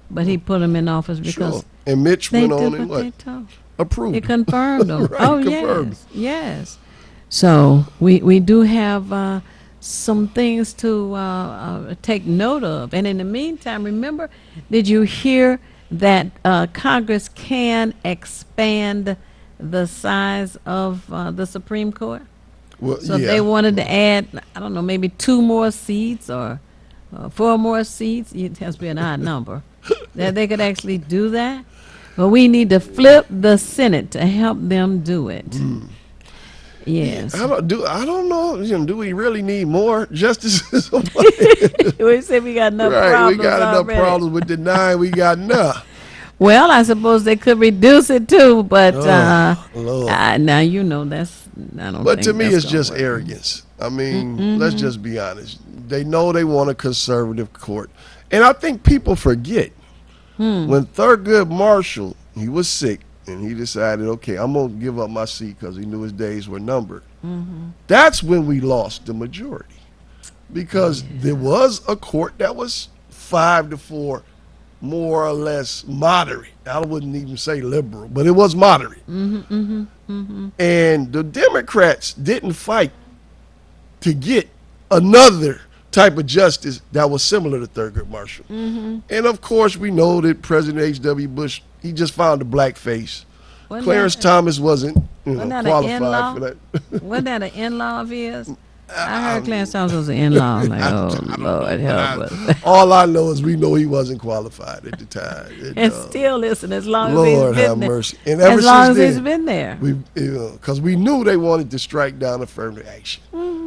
But he put them in office because and Mitch they went on did and what they told. Approved. It confirmed them. Right, confirmed. Yes. So we do have some things to take note of. And in the meantime, remember, did you hear that Congress can expand the size of the Supreme Court? Well, so if they wanted to add, I don't know, maybe 2 more seats or 4 more seats, it has to be an odd number, that they could actually do that. But we need to flip the Senate to help them do it. Yes. I don't know. Do we really need more justices? We say we got enough problems. We got enough problems with the 9. We got enough. Well, I suppose they could reduce it too, but Lord. now you know that's. I don't. But think to me, that's it's just work. arrogance. I mean, let's just be honest. They know they want a conservative court, and I think people forget when Thurgood Marshall, he was sick, and he decided, okay, I'm gonna give up my seat because he knew his days were numbered. That's when we lost the majority, because there was a court that was 5-4. More or less moderate. I wouldn't even say liberal, but it was moderate. And the Democrats didn't fight to get another type of justice that was similar to Thurgood Marshall. And of course, we know that President H.W. Bush, he just found a black face. Clarence Thomas wasn't qualified for that. Wasn't that an in-law of his? I heard Clarence Thomas was an in-law. I'm like, oh, Lord, help us. All I know is we know he wasn't qualified at the time. And still listen, as long Lord as he's been have there. mercy. And ever as long as since he's been there. Because we knew they wanted to strike down affirmative action.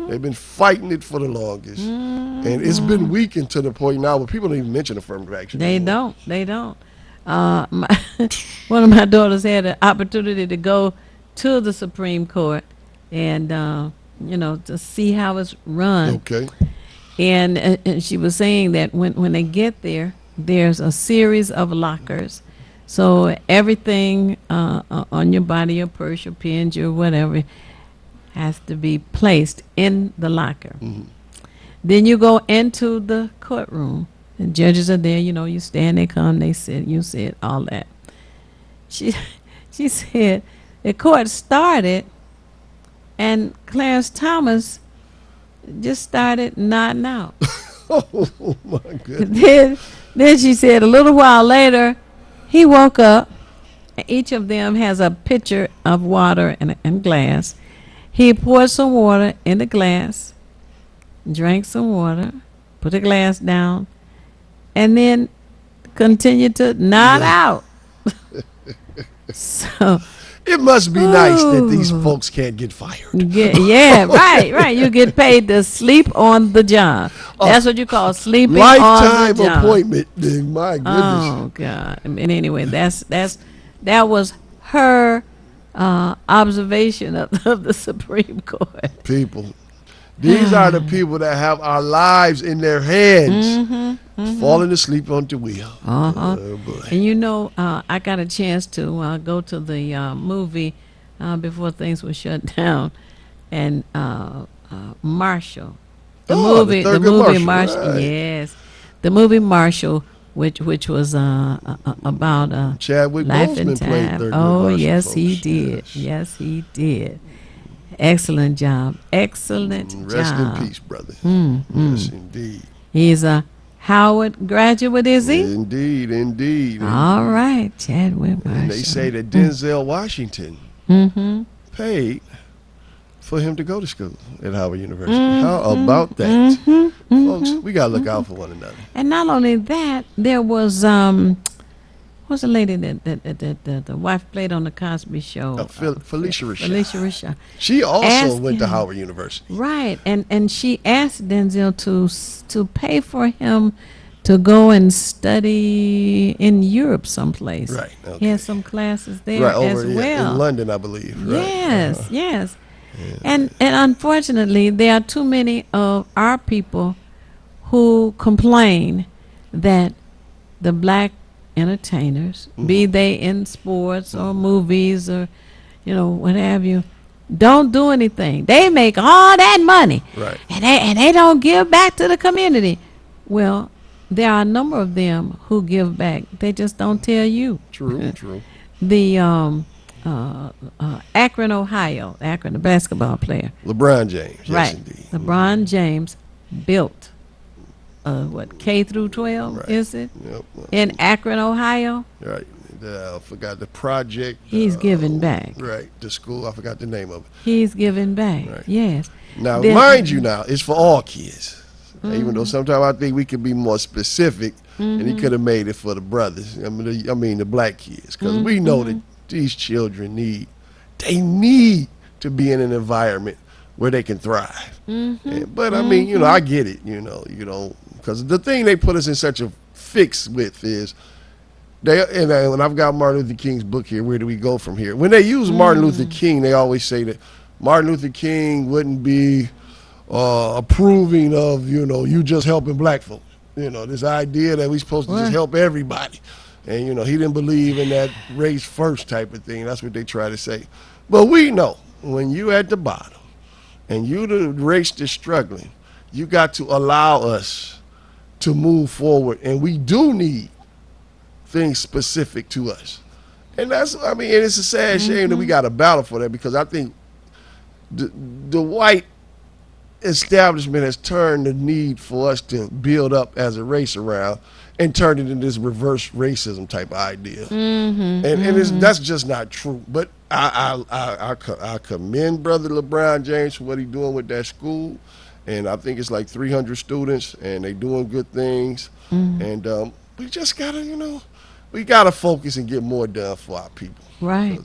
They've been fighting it for the longest. And it's been weakened to the point now where people don't even mention affirmative action anymore. They don't. One of my daughters had an opportunity to go to the Supreme Court and to see how it's run. Okay. And she was saying that when they get there, there's a series of lockers. So everything on your body, your purse, your pens, your whatever, has to be placed in the locker. Then you go into the courtroom. The judges are there, you stand, they come, they sit, you sit, all that. She said the court started and Clarence Thomas just started nodding out. Oh my goodness. Then she said a little while later, he woke up. Each of them has a pitcher of water and glass. He poured some water in the glass, drank some water, put the glass down, and then continued to nod out. So it must be nice that these folks can't get fired. Right. You get paid to sleep on the job. That's what you call sleeping on the job. Lifetime appointment. My goodness. Oh God. And anyway, that was her observation of the Supreme Court. People. These are the people that have our lives in their hands. falling asleep on the wheel. Uh-huh. Oh boy. And you know, I got a chance to go to the movie before things were shut down, and Marshall, the movie Marshall, right. yes, the movie Marshall, which was about Chadwick life and Boseman played time. Thurgood Oh, Marshall, yes, he folks. did. Yes, he did. Excellent job. Excellent Rest job. in peace, brother. Mm-hmm. Yes, indeed. He's a Howard graduate, is he? Indeed. All right, Chadwick Marshall. And they say that Denzel Washington paid for him to go to school at Howard University. How about that? Folks, we got to look out for one another. And not only that, there was what's the lady that the wife played on the Cosby Show? Felicia Rashad. Felicia Rashad. She also went to Howard University. Right, and she asked Denzel to pay for him to go and study in Europe someplace. Right. Okay. He had some classes there Right, over as well. in London, I believe. Yes, right. yes. And unfortunately, there are too many of our people who complain that the black entertainers, be they in sports or movies or, what have you, don't do anything. They make all that money, right? And they don't give back to the community. Well, there are a number of them who give back. They just don't tell you. True. The Akron, Ohio, the basketball player, LeBron James. Yes, right? Indeed. LeBron James built K through 12, right. is it? Yep. In Akron, Ohio. Right. I forgot the project. He's giving back. Right. The school. I forgot the name of it. He's giving back. Right. Yes. Now, mind you, it's for all kids. Even though sometimes I think we could be more specific, and he could have made it for the brothers. I mean the black kids, because we know that these children need to be in an environment where they can thrive. But I mean, I get it. Because the thing they put us in such a fix with is when I've got Martin Luther King's book here, where do we go from here? When they use Martin Luther King, they always say that Martin Luther King wouldn't be approving of, you just helping black folks. This idea that we're supposed to just help everybody. And, he didn't believe in that race first type of thing. That's what they try to say. But we know when you at the bottom and you the race that's struggling, you got to allow us to move forward. And we do need things specific to us. And and it's a sad shame that we got to battle for that, because I think the white establishment has turned the need for us to build up as a race around and turned it into this reverse racism type of idea. That's just not true. But I commend Brother LeBron James for what he's doing with that school. And I think it's like 300 students, and they doing good things. And we just gotta, we gotta focus and get more done for our people. Right.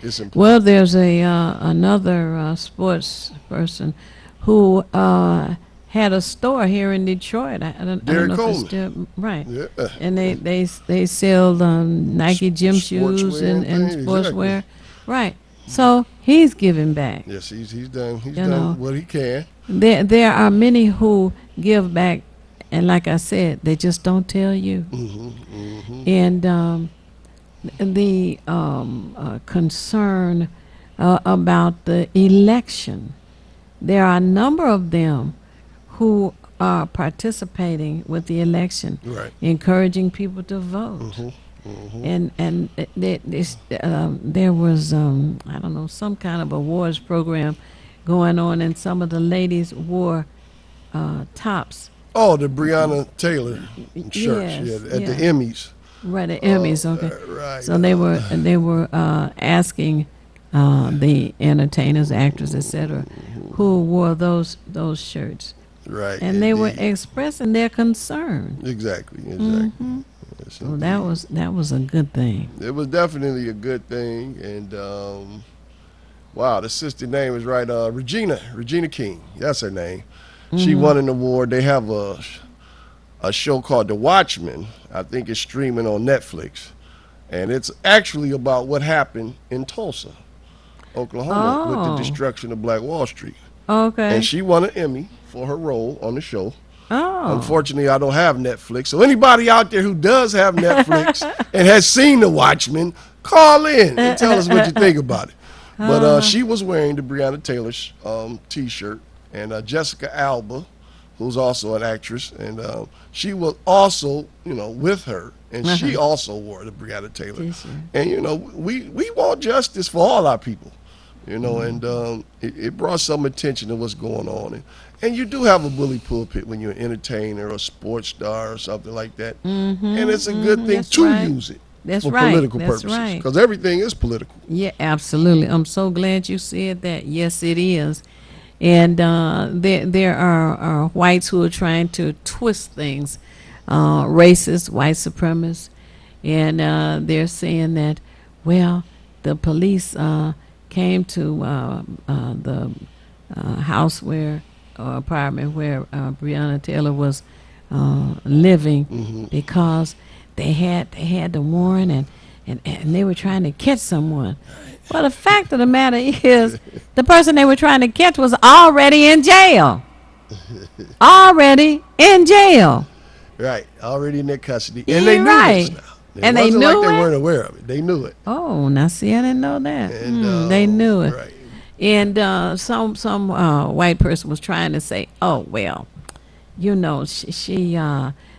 It's important. Well, there's another sports person who had a store here in Detroit. I don't know if it's still right. Yeah. And they sell Nike gym shoes and sportswear. Exactly. Right. So he's giving back. Yes, he's done. He's done what he can. There are many who give back, and like I said, they just don't tell you. And the concern about the election. There are a number of them who are participating with the election, right, encouraging people to vote. And there was I don't know, some kind of awards program going on, and some of the ladies wore tops. Oh, the Breonna Taylor shirts, Yes, at the Emmys. Right, the Emmys. Okay. Right. So they were asking the entertainers, actors, etc., who wore those shirts. Right. And they were expressing their concern. Exactly. So that was a good thing. It was definitely a good thing. And wow, the sister name is right. Regina King. That's her name. She won an award. They have a show called The Watchmen. I think it's streaming on Netflix. And it's actually about what happened in Tulsa, Oklahoma, with the destruction of Black Wall Street. Okay. And she won an Emmy for her role on the show. Oh. Unfortunately, I don't have Netflix. So anybody out there who does have Netflix and has seen The Watchmen, call in and tell us what you think about it. But she was wearing the Breonna Taylor T-shirt, and Jessica Alba, who's also an actress, and she was also, with her, and she also wore the Breonna Taylor. And we want justice for all our people, and it brought some attention to what's going on. And you do have a bully pulpit when you're an entertainer or a sports star or something like that, and it's a good thing to use it. That's for right. political That's purposes, right. because everything is political. Yeah, absolutely. I'm so glad you said that. Yes, it is. And there are whites who are trying to twist things, racist, white supremacists, and they're saying that, well, the police came to the house or apartment where Breonna Taylor was living because they had the warrant and they were trying to catch someone. Well, the fact of the matter is the person they were trying to catch was already in jail. Already in jail. Right, already in their custody. And they knew right. this now. And wasn't they knew like they it? weren't aware of it. They knew it. Oh, now see, I didn't know that. And, they knew it. Right. And some white person was trying to say, oh, well,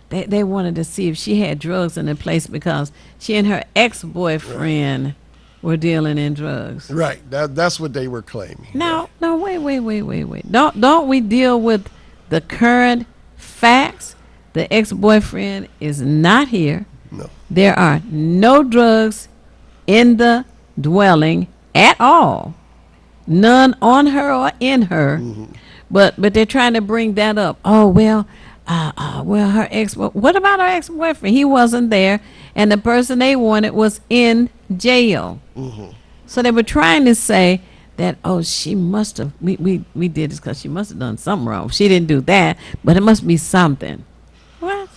they wanted to see if she had drugs in the place because she and her ex-boyfriend were dealing in drugs. Right. That's what they were claiming. No, wait. Don't we deal with the current facts? The ex-boyfriend is not here. No. There are no drugs in the dwelling at all. None on her or in her. But they're trying to bring that up. Oh, well, her ex. What about her ex-boyfriend? He wasn't there, and the person they wanted was in jail. So they were trying to say that, oh, she must have. We did this because she must have done something wrong. She didn't do that, but it must be something. What?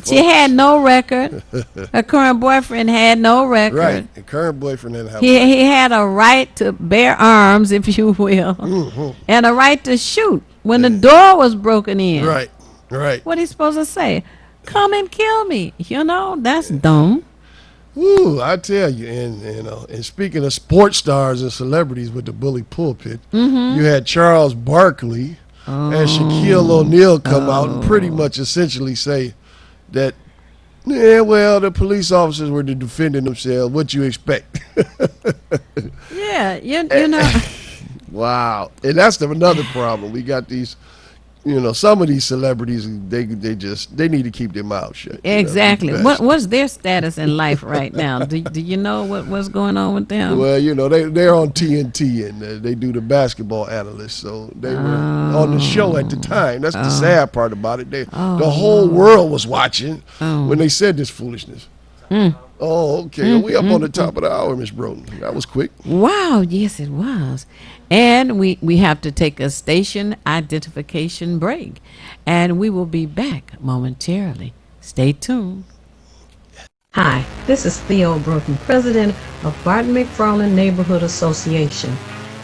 She had no record. Her current boyfriend had no record. Right. The current boyfriend didn't have He had a right to bear arms, if you will, and a right to shoot when the door was broken in. Right. What he supposed to say? Come and kill me. That's dumb. Ooh, I tell you, and speaking of sports stars and celebrities with the bully pulpit, you had Charles Barkley and Shaquille O'Neal come out and pretty much essentially say that, the police officers were defending themselves. What you expect? Yeah, you know. Wow. And that's another problem. We got these, some of these celebrities, they need to keep their mouths shut. Exactly. What's their status in life right now? Do you know what's going on with them? Well, they're on TNT and they do the basketball analyst, so they were on the show at the time. That's the sad part about it. The whole world was watching when they said this foolishness. Oh, okay. We up on the top of the hour, Miss Broden. That was quick. Wow, yes, it was. And we have to take a station identification break. And we will be back momentarily. Stay tuned. Hi, this is Theo Broden, president of Barton McFarland Neighborhood Association.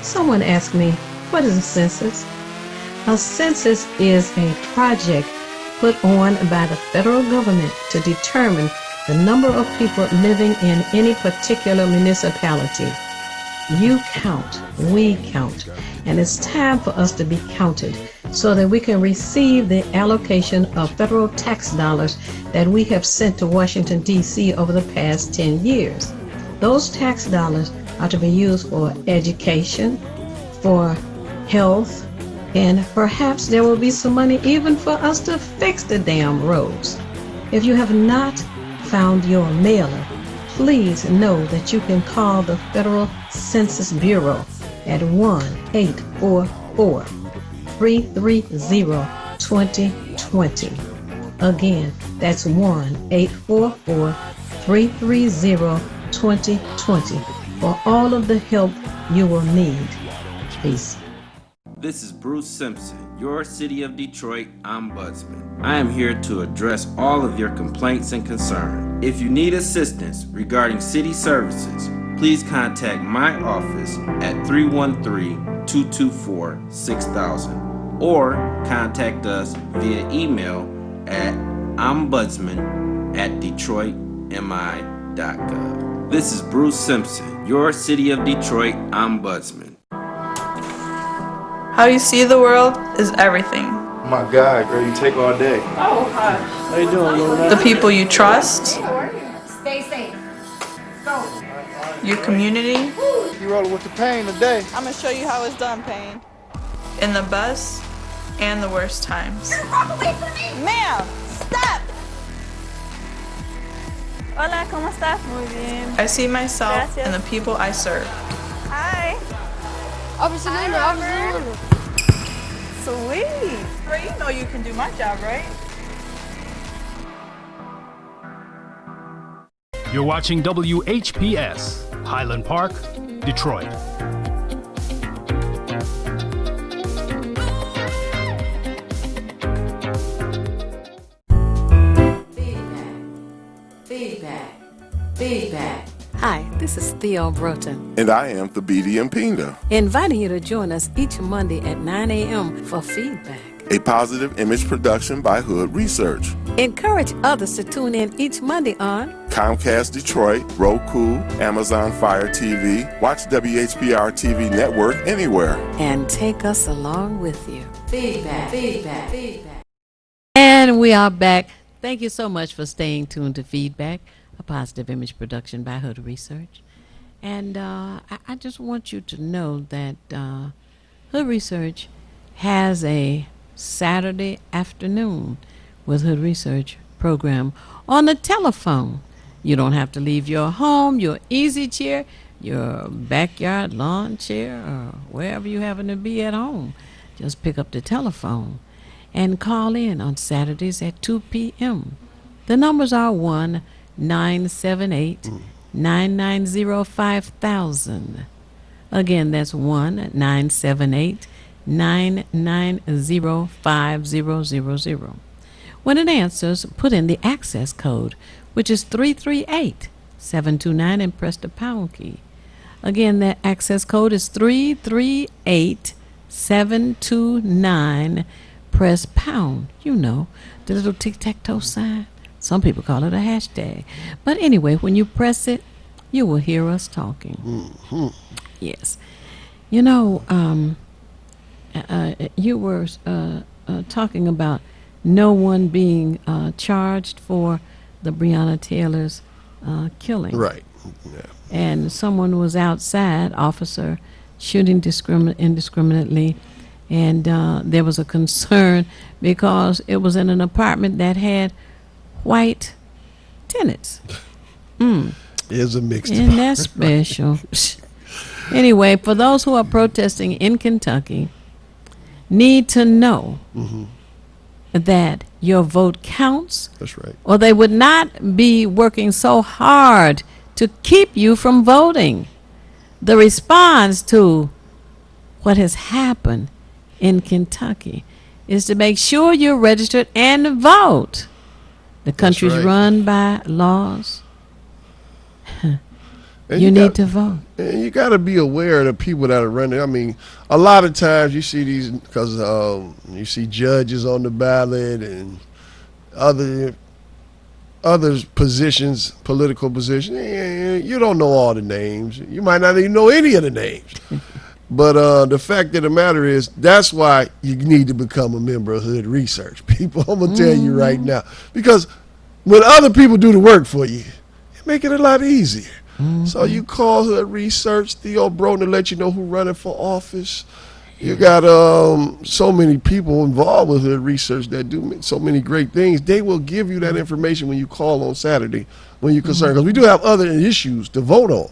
Someone asked me, what is a census? A census is a project put on by the federal government to determine the number of people living in any particular municipality. You count, we count, and it's time for us to be counted so that we can receive the allocation of federal tax dollars that we have sent to Washington, D.C. over the past 10 years. Those tax dollars are to be used for education, for health, and perhaps there will be some money even for us to fix the damn roads. If you have not found your mailer, please know that you can call the Federal Census Bureau at 1-844-330-2020. Again, that's 1-844-330-2020 for all of the help you will need. Peace. This is Bruce Simpson, your City of Detroit Ombudsman. I am here to address all of your complaints and concerns. If you need assistance regarding city services, please contact my office at 313-224-6000 or contact us via email at ombudsman@detroitmi.gov. This is Bruce Simpson, your City of Detroit Ombudsman. How you see the world is everything. Oh my God, girl, you take all day. Oh, hush. How you doing, Luna? The people you trust, Stay safe. Go. your community, You rolling with the pain today. I'm gonna show you how it's done, Payne. in the best and the worst times. Walk away from me. Ma'am, stop! Hola, ¿cómo estás? Muy bien. I see myself Gracias. in the people I serve. Hi. Officer Luna, Officer Luna. Sweet. Girl, you know you can do my job, right? You're watching WHPS, Highland Park, Detroit. Feedback. Hi, this is Theo Broughton, And I am the BD Pinda, inviting you to join us each Monday at 9 a.m. for feedback. a positive image production by Hood Research. Encourage others to tune in each Monday on Comcast Detroit, Roku, Amazon Fire TV. Watch WHPR TV Network anywhere. and take us along with you. Feedback. And we are back. Thank you so much for staying tuned to Feedback, a positive image production by Hood Research. And I just want you to know that Hood Research has a Saturday afternoon with Hood Research program on the telephone. You don't have to leave your home, your easy chair, your backyard lawn chair, or wherever you happen to be at home. Just pick up the telephone and call in on Saturdays at 2 p.m. The numbers are 1-978-990-5000. Again, that's 1-978-990-5000. When it answers, put in the access code, which is 338729, and press the pound key. Again, that access code is 338729. Press pound. You know, the little tic-tac-toe sign. Some people call it a hashtag. But anyway, when you press it, you will hear us talking. Mm-hmm. Yes. You know, you were talking about no one being charged for the Breonna Taylor's killing. Right. Yeah. And someone was outside, officer, shooting indiscriminately. And there was a concern because it was in an apartment that had white tenants. It's a mixed Isn't that special? Anyway, for those who are protesting in Kentucky, need to know that your vote counts. That's right. Or they would not be working so hard to keep you from voting. The response to what has happened in Kentucky is to make sure you're registered and vote. The country's right. run by laws. And You need got- to vote. And you got to be aware of the people that are running. I mean, a lot of times you see these because you see judges on the ballot and other positions, political positions. You don't know all the names. You might not even know any of the names. But the fact of the matter is, that's why you need to become a member of Hood Research. People, I'm going to tell you right now. Because when other people do the work for you, it make it a lot easier. So you call Hood Research, Theo Broughton, to let you know who's running for office. You got so many people involved with Hood Research that do so many great things. They will give you that information when you call on Saturday when you're concerned. Because we do have other issues to vote on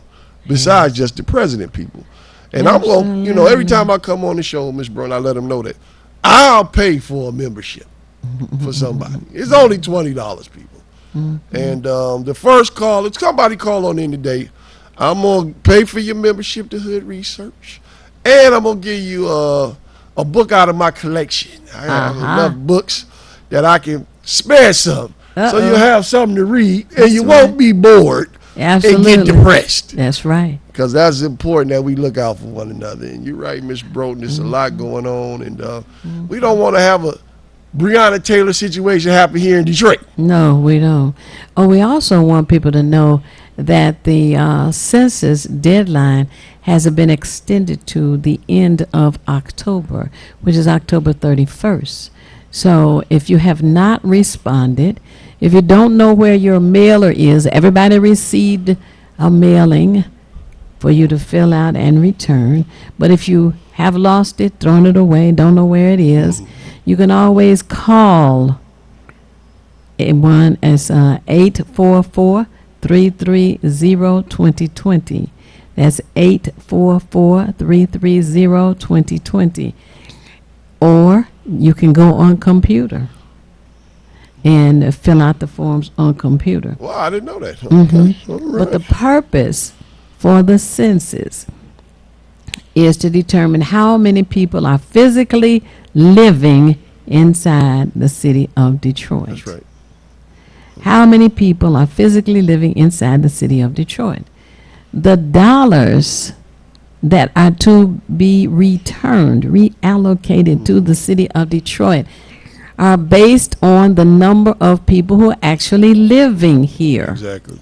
besides just the president people. And I'm going to, every time I come on the show, Ms. Brown, I let them know that I'll pay for a membership for somebody. It's only $20, people. And the first call, if somebody call on in today, I'm going to pay for your membership to Hood Research. And I'm going to give you a book out of my collection. I have enough books that I can spare some. So you'll have something to read and you won't be bored Absolutely. and get depressed. That's right. Because that's important that we look out for one another. And you're right, Miss Broughton, there's a lot going on. And we don't want to have a Breonna Taylor situation happen here in Detroit. No, we don't. Oh, we also want people to know that the census deadline has been extended to the end of October, which is October 31st. So if you have not responded, if you don't know where your mailer is, everybody received a mailing for you to fill out and return. But if you have lost it, thrown it away, don't know where it is, you can always call one as 844-330-2020. That's 844-330-2020. Or you can go on computer and fill out the forms on computer. Well, I didn't know that. Okay. All right. But the purpose for the census is to determine how many people are physically living inside the city of Detroit. That's right. How many people are physically living inside the city of Detroit? The dollars that are to be returned, reallocated to the city of Detroit, are based on the number of people who are actually living here. Exactly.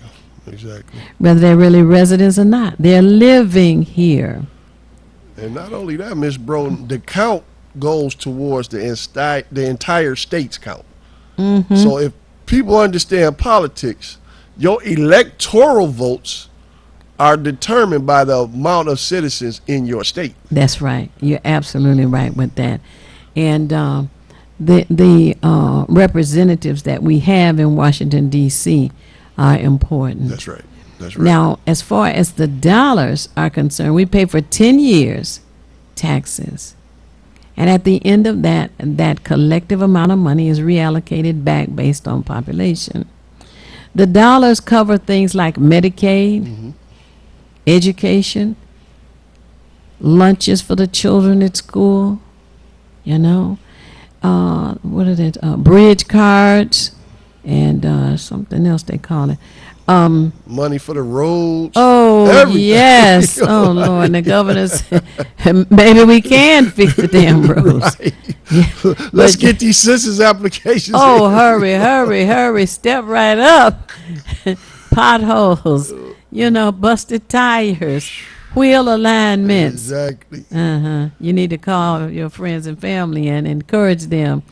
Whether they're really residents or not, they're living here. And not only that, Miss Broughton, the count goes towards the entire state's count. So if people understand politics, your electoral votes are determined by the amount of citizens in your state. That's right. You're absolutely right with that. And the representatives that we have in Washington, D.C. are important. That's right. That's right. Now, as far as the dollars are concerned, we pay for 10 years taxes. And at the end of that collective amount of money is reallocated back based on population. The dollars cover things like Medicaid, education, lunches for the children at school, bridge cards, and something else they call it. Money for the roads. Oh, everything. Yes. Oh, Lord. And the governor said, maybe we can fix the damn roads. Right. Yeah. Let's get these census applications. Oh, hurry. Step right up. Potholes, busted tires, wheel alignments. Exactly. You need to call your friends and family and encourage them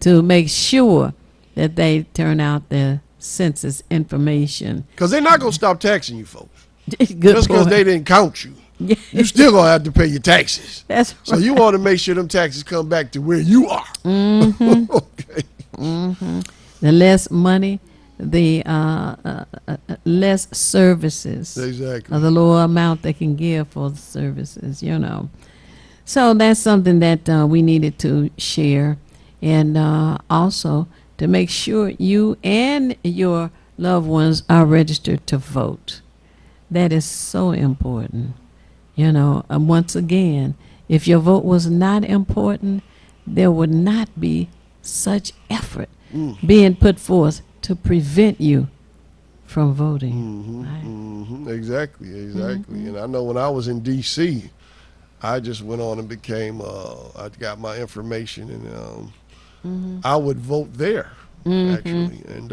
to make sure that they turn out their census information. Because they're not going to stop taxing you folks. Just because they didn't count you. You still going to have to pay your taxes. That's right. So you want to make sure them taxes come back to where you are. Okay. The less money, the less services. Exactly. The lower amount they can give for the services, So that's something that we needed to share. And also to make sure you and your loved ones are registered to vote. That is so important. Once again, if your vote was not important, there would not be such effort being put forth to prevent you from voting. Right? Exactly. And I know when I was in D.C., I just went on and became, I got my information, and I would vote there, actually. And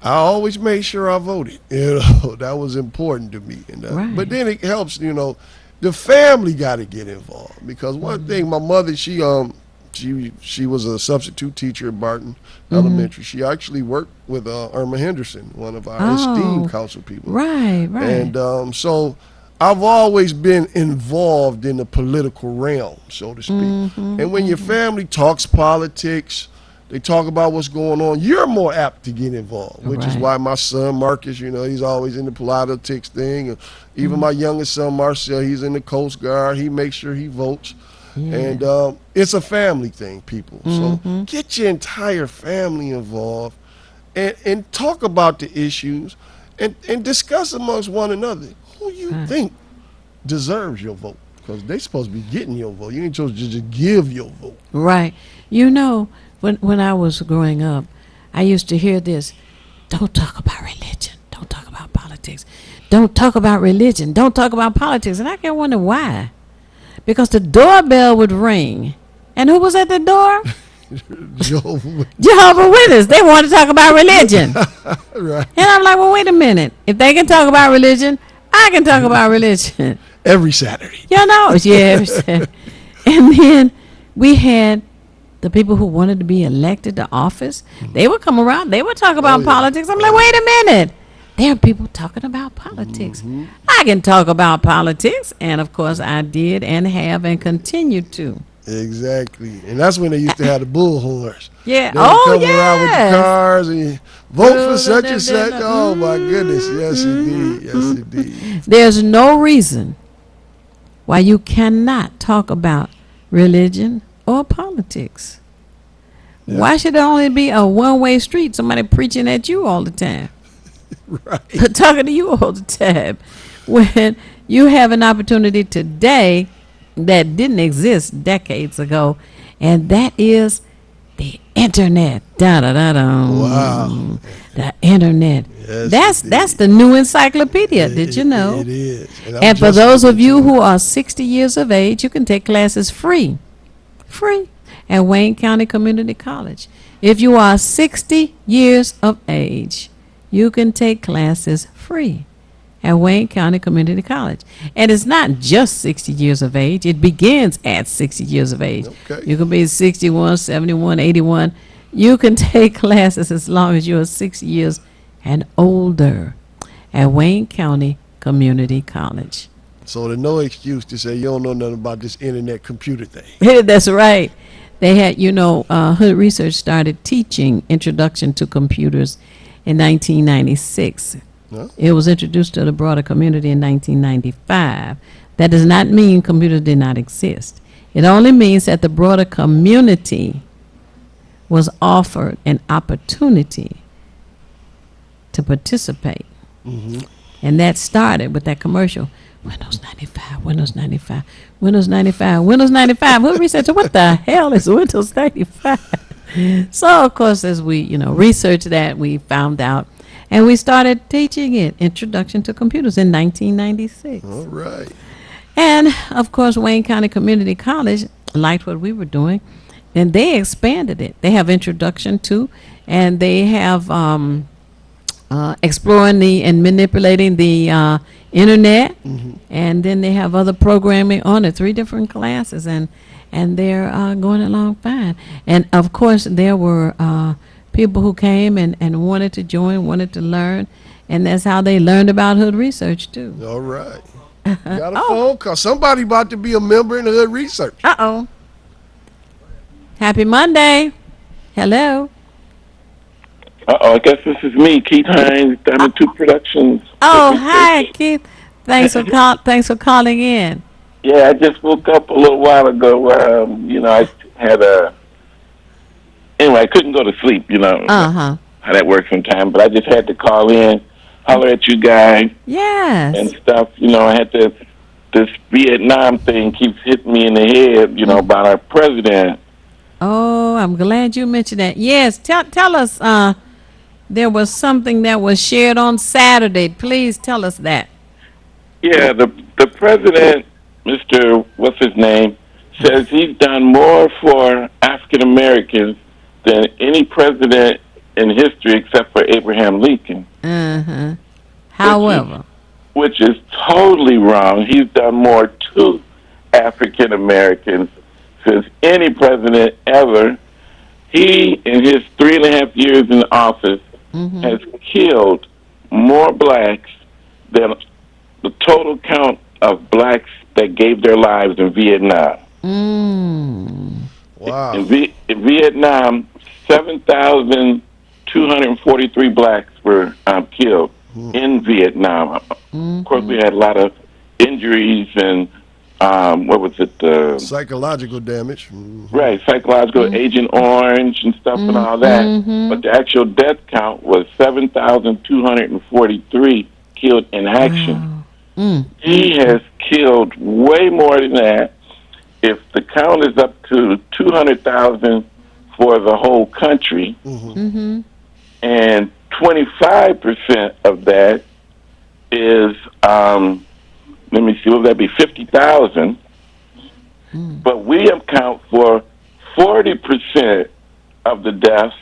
I always made sure I voted. That was important to me. And, right. But then it helps, the family got to get involved. Because one thing, my mother, she was a substitute teacher at Barton Elementary. She actually worked with Irma Henderson, one of our esteemed council people. Right. And so I've always been involved in the political realm, so to speak. And when your family talks politics, they talk about what's going on, you're more apt to get involved, which is why my son Marcus, he's always in the politics thing. And even my youngest son Marcel, he's in the Coast Guard. He makes sure he votes. And it's a family thing, people. So get your entire family involved and talk about the issues and discuss amongst one another. Who you think deserves your vote? Because they're supposed to be getting your vote. You ain't supposed to just give your vote. Right. When I was growing up, I used to hear this: don't talk about religion. Don't talk about politics. Don't talk about religion. Don't talk about politics. And I can wonder why. Because the doorbell would ring. And who was at the door? Jehovah's Witnesses. They want to talk about religion. Right. And I'm like, well, wait a minute. If they can talk about religion, I can talk about religion. Every Saturday. You know, yeah, every Saturday. And then we had the people who wanted to be elected to office. They would come around. They would talk about politics. I'm like, wait a minute. There are people talking about politics. I can talk about politics. And, of course, I did and have and continue to. Exactly. And that's when they used to have the bullhorns. Yeah. They would come around with the cars and vote for such and such. Oh, my goodness. Yes, indeed. Yes, indeed. There's no reason why you cannot talk about religion or politics. Yeah. Why should it only be a one-way street, somebody preaching at you all the time? Right. Talking to you all the time. When you have an opportunity today that didn't exist decades ago, and that is the internet. Wow. The internet. Yes, that's the new encyclopedia. Did you know? It is. And for those of you who are 60 years of age, you can take classes free at Wayne County Community College. If you are 60 years of age, you can take classes free at Wayne County Community College. And it's not just 60 years of age. It begins at 60 years of age. Okay. You can be 61, 71, 81. You can take classes as long as you're 60 years and older at Wayne County Community College. So there's no excuse to say you don't know nothing about this internet computer thing. That's right. They had, Hood Research started teaching Introduction to Computers in 1996. Huh? It was introduced to the broader community in 1995. That does not mean computers did not exist. It only means that the broader community was offered an opportunity to participate. Mm-hmm. And that started with that commercial. Windows 95, Windows 95, Windows 95, Windows 95. Who researched what the hell is Windows 95? So, of course, as we, researched that, we found out. And we started teaching it, Introduction to Computers, in 1996. All right. And, of course, Wayne County Community College liked what we were doing, and they expanded it. They have Introduction to, and they have exploring and manipulating the internet, and then they have other programming on it, 3 different classes, and they're going along fine. And, of course, there were people who came and wanted to join, wanted to learn, and that's how they learned about Hood Research, too. All right. Got a phone call. Somebody about to be a member in the Hood Research. Uh-oh. Happy Monday. Hello. I guess this is me, Keith Hines, Diamond 2 Productions. Oh, hi, Keith. Thanks for calling in. Yeah, I just woke up a little while ago. I had anyway, I couldn't go to sleep, how that works sometimes, but I just had to call in, holler at you guys. Yes. And stuff. I had this Vietnam thing keeps hitting me in the head, about our president. Oh, I'm glad you mentioned that. Yes, tell us, there was something that was shared on Saturday. Please tell us that. Yeah, the president, Mr. what's his name, says he's done more for African Americans than any president in history except for Abraham Lincoln. Uh-huh. However. Which is totally wrong. He's done more to African Americans since any president ever. He, in his 3.5 years in office, has killed more blacks than the total count of blacks that gave their lives in Vietnam. Wow. In Vietnam, 7,243 blacks were killed in Vietnam. Of course, we had a lot of injuries and psychological damage. Right, psychological, Agent Orange and stuff and all that. But the actual death count was 7,243 killed in action. Wow. He has killed way more than that. If the count is up to 200,000 for the whole country, and 25% of that is, let me see, what would that be, 50,000? But we account for 40% of the deaths.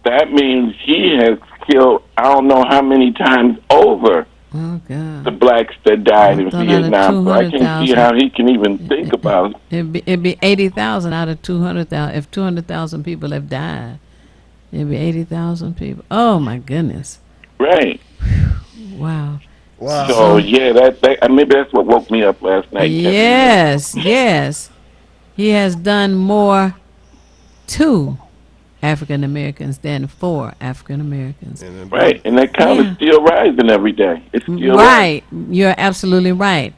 That means he has killed, I don't know how many times over the blacks that died in Vietnam. So I can't see how he can even think about it. It'd be 80,000 out of 200,000. If 200,000 people have died, it'd be 80,000 people. Oh my goodness! Right. Wow. Wow. So yeah, that maybe that's what woke me up last night. Yes, yes. He has done more to African Americans than for African Americans. Right, and that count is still rising every day. It's still right. You're absolutely right.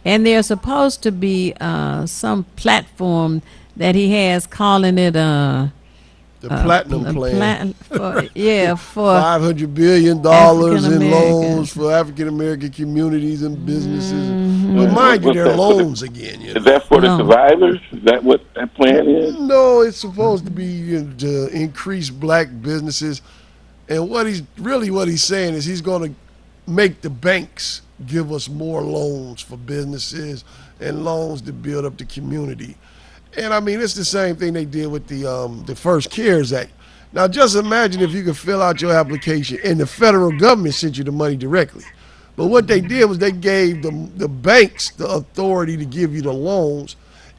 And there's supposed to be some platform that he has calling it the platinum plan. For $500 billion in loans for African American communities and businesses. But mind you, they're loans again. Is that for the survivors? Is that what that plan is? No, it's supposed to be to increase black businesses. And what he's saying is he's going to make the banks give us more loans for businesses and loans to build up the community. And I mean, it's the same thing they did with the first CARES Act. Now, just imagine if you could fill out your application and the federal government sent you the money directly. But what they did was they gave the banks the authority to give you the loans,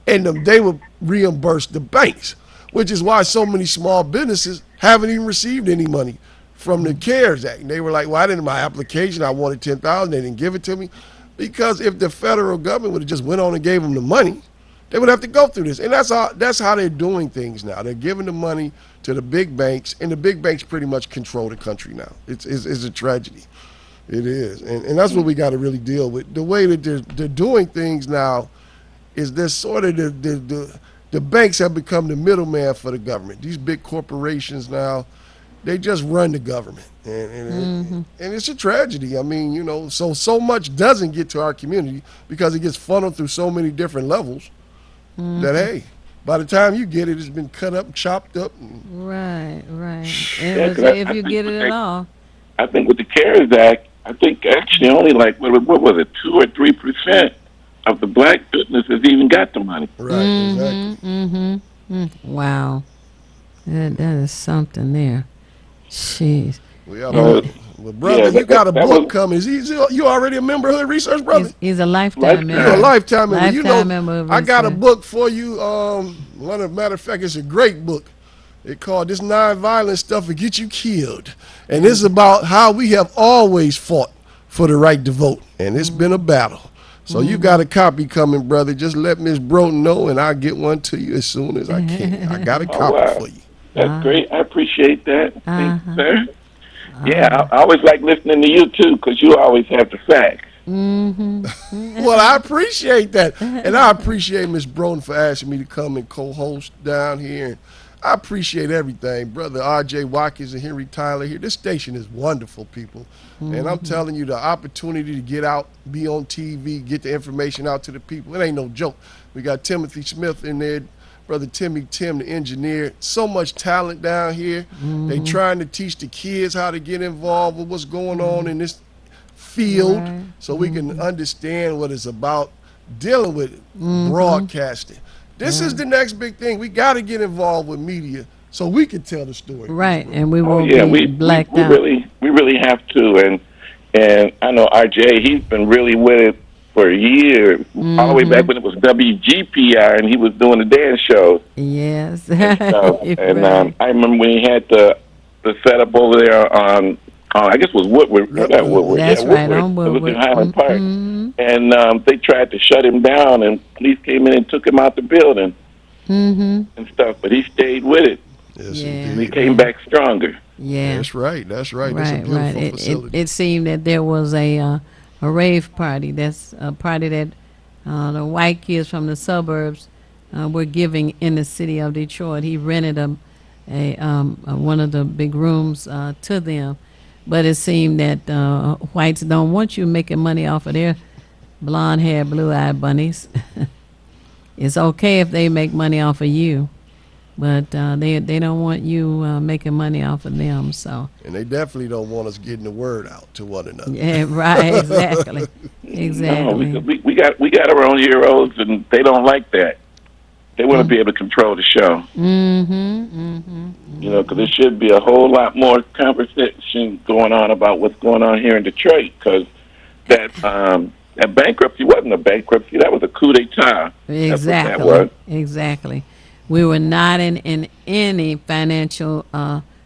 and they would reimburse the banks, which is why so many small businesses haven't even received any money from the CARES Act. And they were like, well, I didn't my application. I wanted $10,000. They didn't give it to me. Because if the federal government would have just went on and gave them the money, they would have to go through this. And that's how they're doing things now. They're giving the money to the big banks, and the big banks pretty much control the country now. It's a tragedy. It is. And that's what we got to really deal with. The way that they're doing things now is they're sort of the banks have become the middleman for the government. These big corporations now, they just run the government. And it's a tragedy. I mean, you know, so much doesn't get to our community because it gets funneled through so many different levels. That, hey, by the time you get it, it's been cut up, chopped up. Right. If you get it at all. I think with the CARES Act, I think actually only like, what was it, 2 or 3% of the black businesses even got the money. Right, exactly. Wow. That is something there. Jeez. Well, brother, you got a book coming. You already a member of the Research Brothers? He's a lifetime member. You're a lifetime member. Lifetime member of I got a Research. book for you. Matter of fact, it's a great book. It's called This Nonviolent Stuff Will Get You Killed. And it's about how we have always fought for the right to vote. And it's been a battle. So you got a copy coming, brother. Just let Miss Broughton know, and I'll get one to you as soon as I can. I got a copy for you. That's great. I appreciate that. Thank you, sir. Yeah, I always like listening to you, too, because you always have the facts. Well, I appreciate that. And I appreciate Miss Broughton for asking me to come and co-host down here. I appreciate everything. Brother R.J. Watkins and Henry Tyler here. This station is wonderful, people. And I'm telling you, the opportunity to get out, be on TV, get the information out to the people, it ain't no joke. We got Timothy Smith in there, Brother Tim, the engineer. So much talent down here. They trying to teach the kids how to get involved with what's going on in this field so we can understand what it's about dealing with broadcasting. This is the next big thing. We got to get involved with media so we can tell the story. Right, and we won't be blacked out. We really have to. And I know RJ, he's been really with it for a year, all the way back when it was WGPR and he was doing the dance shows. Yes. And I remember when he had the setup over there on I guess it was Woodward. Woodward. That's right, on Woodward. It was in Woodward. Highland Park. And they tried to shut him down, and police came in and took him out the building and stuff. But he stayed with it. Yes, and he came back stronger. Yeah. That's right. That's a Right. beautiful facility. It seemed that there was a rave party. That's a party that the white kids from the suburbs were giving in the city of Detroit. He rented one of the big rooms to them. But it seemed that whites don't want you making money off of their blonde-haired, blue-eyed bunnies. It's okay if they make money off of you. but they don't want you making money off of them. So And they definitely don't want us getting the word out to one another. yeah, right, exactly, exactly. No, we got our own heroes, and they don't like that. They want to be able to control the show. You know, because there should be a whole lot more conversation going on about what's going on here in Detroit. Because that bankruptcy wasn't a bankruptcy; that was a coup d'état. Exactly. That's what that was. Exactly. We were not in any financial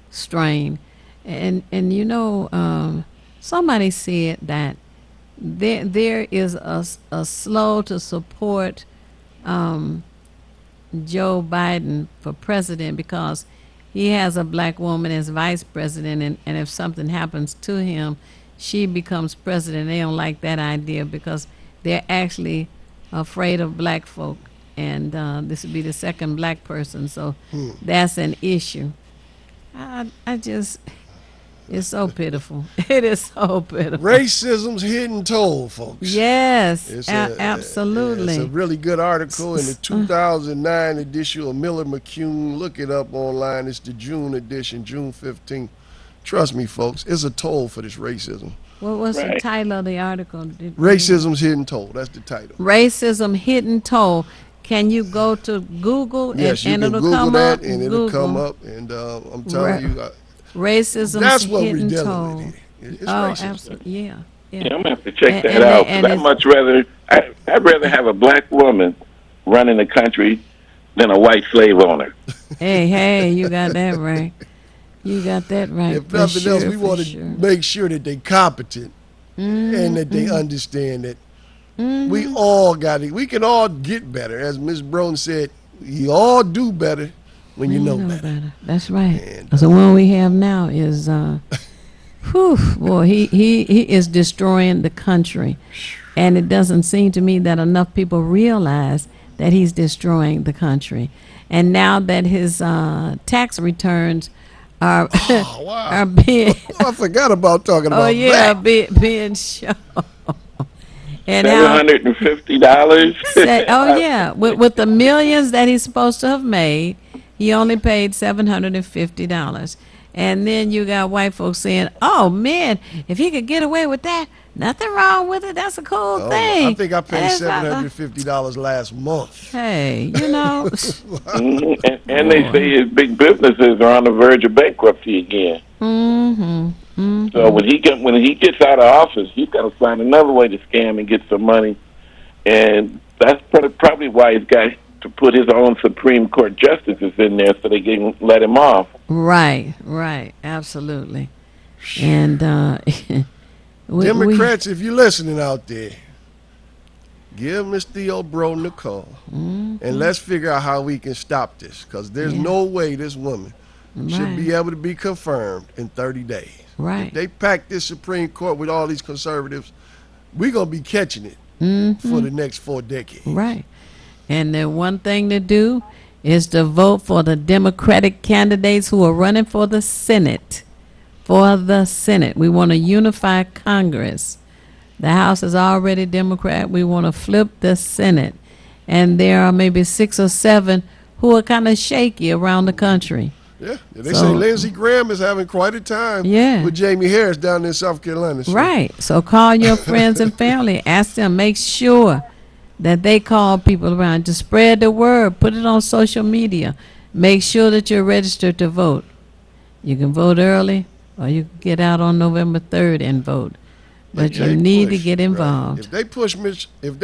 strain, and you know, somebody said that there is a slow to support Joe Biden for president because he has a black woman as vice president, and if something happens to him, she becomes president. They don't like that idea because they're actually afraid of black folk, and this would be the second black person, so that's an issue. I just, it's so pitiful. It is so pitiful. Racism's hidden toll, folks. Yes, It's absolutely. a really good article in the 2009 edition of Miller McCune. Look it up online. It's the June edition, June 15th. Trust me, folks, it's a toll for this racism. What was the title of the article? Racism's hidden toll. That's the title. Racism hidden toll. Can you go to Google Yes, you and can it'll Google come that up? and it'll come up. And I'm telling you, racism that's what we're hidden dealing toll. with here. It's Oh, racism. absolutely, yeah. Yeah, I'm gonna have to check that out. 'Cause I'd rather have a black woman running the country than a white slave owner. Hey, you got that right. You got that right. If nothing else, we want to make sure that they're competent and that they understand that we all got it. We can all get better. As Ms. Brown said, you all do better when you know better. That's right. And, the one we have now is, boy, he is destroying the country. And it doesn't seem to me that enough people realize that he's destroying the country. And now that his tax returns are being I forgot about talking about that. being shown. And $750. Oh yeah, with the millions that he's supposed to have made, he only paid $750. And then you got white folks saying, "Oh man, if he could get away with that, nothing wrong with it. That's a cool thing." I think I paid $750 last month. Hey, you know. and they say his big businesses are on the verge of bankruptcy again. So when he gets out of office, he's got to find another way to scam and get some money, and that's probably why he's got to put his own Supreme Court justices in there so they can let him off. Right, absolutely. And Democrats, if you're listening out there, give Miss Theo Broden a call, and let's figure out how we can stop this, because there's no way this woman should be able to be confirmed in 30 days. Right. If they pack this Supreme Court with all these conservatives, we're going to be catching it for the next 4 decades. Right. And the one thing to do is to vote for the Democratic candidates who are running for the Senate. For the Senate. We want to unify Congress. The House is already Democrat. We want to flip the Senate. And there are maybe 6 or 7 who are kind of shaky around the country. Yeah, they say Lindsey Graham is having quite a time with Jamie Harris down in South Carolina. So. Right. So call your friends and family. Ask them. Make sure that they call people around to spread the word. Put it on social media. Make sure that you're registered to vote. You can vote early, or you can get out on November 3rd and vote. But you need to get involved. If they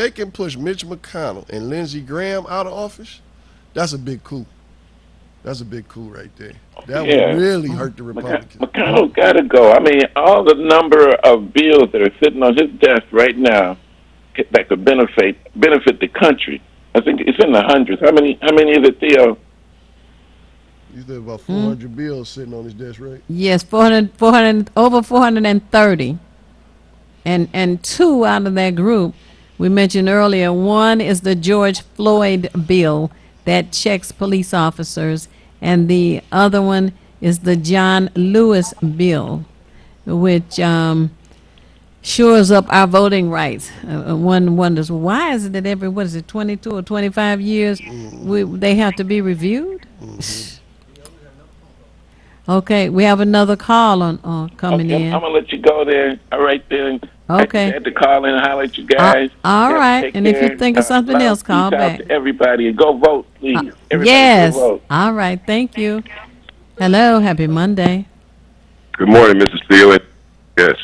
can push Mitch McConnell and Lindsey Graham out of office, that's a big coup. That's a big coup right there. That would really hurt the Republicans. McConnell got to go. I mean, all the number of bills that are sitting on his desk right now that could benefit the country. I think it's in the hundreds. How many is it, Theo? You said about 400 bills sitting on his desk, right? Yes, 400, over 430. And 2 out of that group we mentioned earlier. One is the George Floyd bill that checks police officers, and the other one is the John Lewis bill, which shores up our voting rights. One wonders, why is it that every 22 or 25 years they have to be reviewed? Okay, we have another call on coming Okay, in. I'm gonna let you go there. All right then. Okay. I had to call in and holler at you guys. All right, Take and if you care. think of something else, call Peace back. out to everybody and go vote, please. Everybody Yes. go vote. All right, thank you. Hello, happy Monday. Good morning, Mrs. Steele. Yes.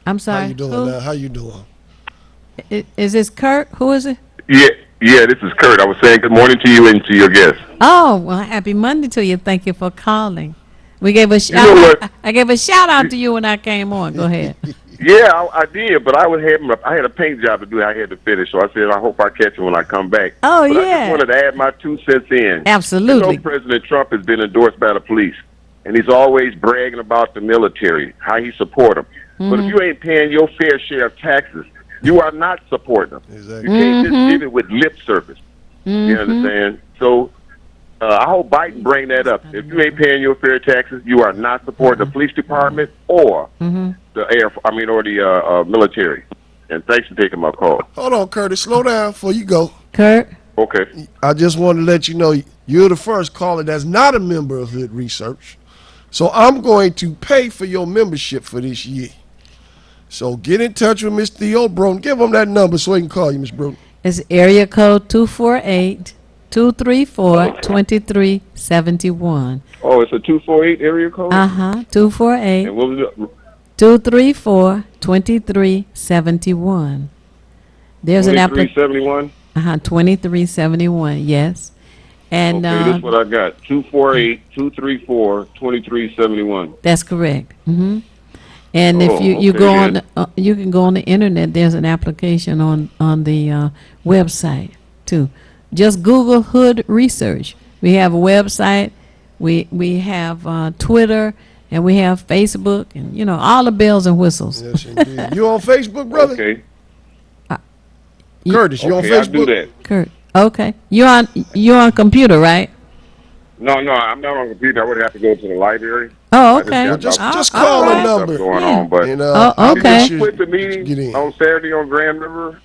I'm sorry. How you doing now? How you doing? Is this Kurt? Who is it? Yeah, this is Kurt. I was saying good morning to you and to your guests. Oh, well, happy Monday to you. Thank you for calling. We gave a shout You know out. I gave a shout out to you when I came on. Go ahead. Yeah, I did, but I had a paint job to do. I had to finish, so I said I hope I catch it when I come back. Oh, but yeah. I just wanted to add my 2 cents in. Absolutely. You know, President Trump has been endorsed by the police, and he's always bragging about the military, how he support them. But if you ain't paying your fair share of taxes, you are not supporting them. Exactly. You can't just give it with lip service. You understand? So I hope Biden bring that up. If you ain't paying your fair taxes, you are not supporting the police department or the military. And thanks for taking my call. Hold on, Curtis. Slow down before you go. Kurt? Okay. I just want to let you know you're the first caller that's not a member of Hood Research. So I'm going to pay for your membership for this year. So get in touch with Miss Theo Broden. Give him that number so he can call you, Miss Broden. It's area code 248-234-2371. Oh, it's a 248 area code? 248. And what was it? 234-2371. There's an application. 2371? 2371, yes. And okay, this is what I got. 248-234-2371. That's correct. And if you go on, you can go on the internet. There's an application on the website too. Just Google Hood Research. We have a website. We have Twitter, and we have Facebook, and all the bells and whistles. Yes, indeed. You on Facebook, brother? Okay. Curtis, you on Facebook? I'll do that. Kurt, okay. You on computer, right? No, I'm not on the computer. I would have to go to the library. Oh, okay. Well, just call the number. Going on, but okay. Did you quit the meeting on Saturday on Grand River?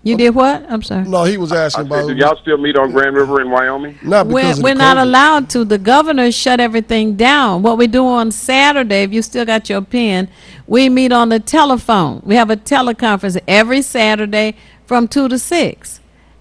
You did what? I'm sorry. No, he was asking about. Did y'all still meet on Grand River in Wyoming? Not because we're not allowed to. The governor shut everything down. What we do on Saturday, if you still got your pen, we meet on the telephone. We have a teleconference every Saturday from 2 to 6.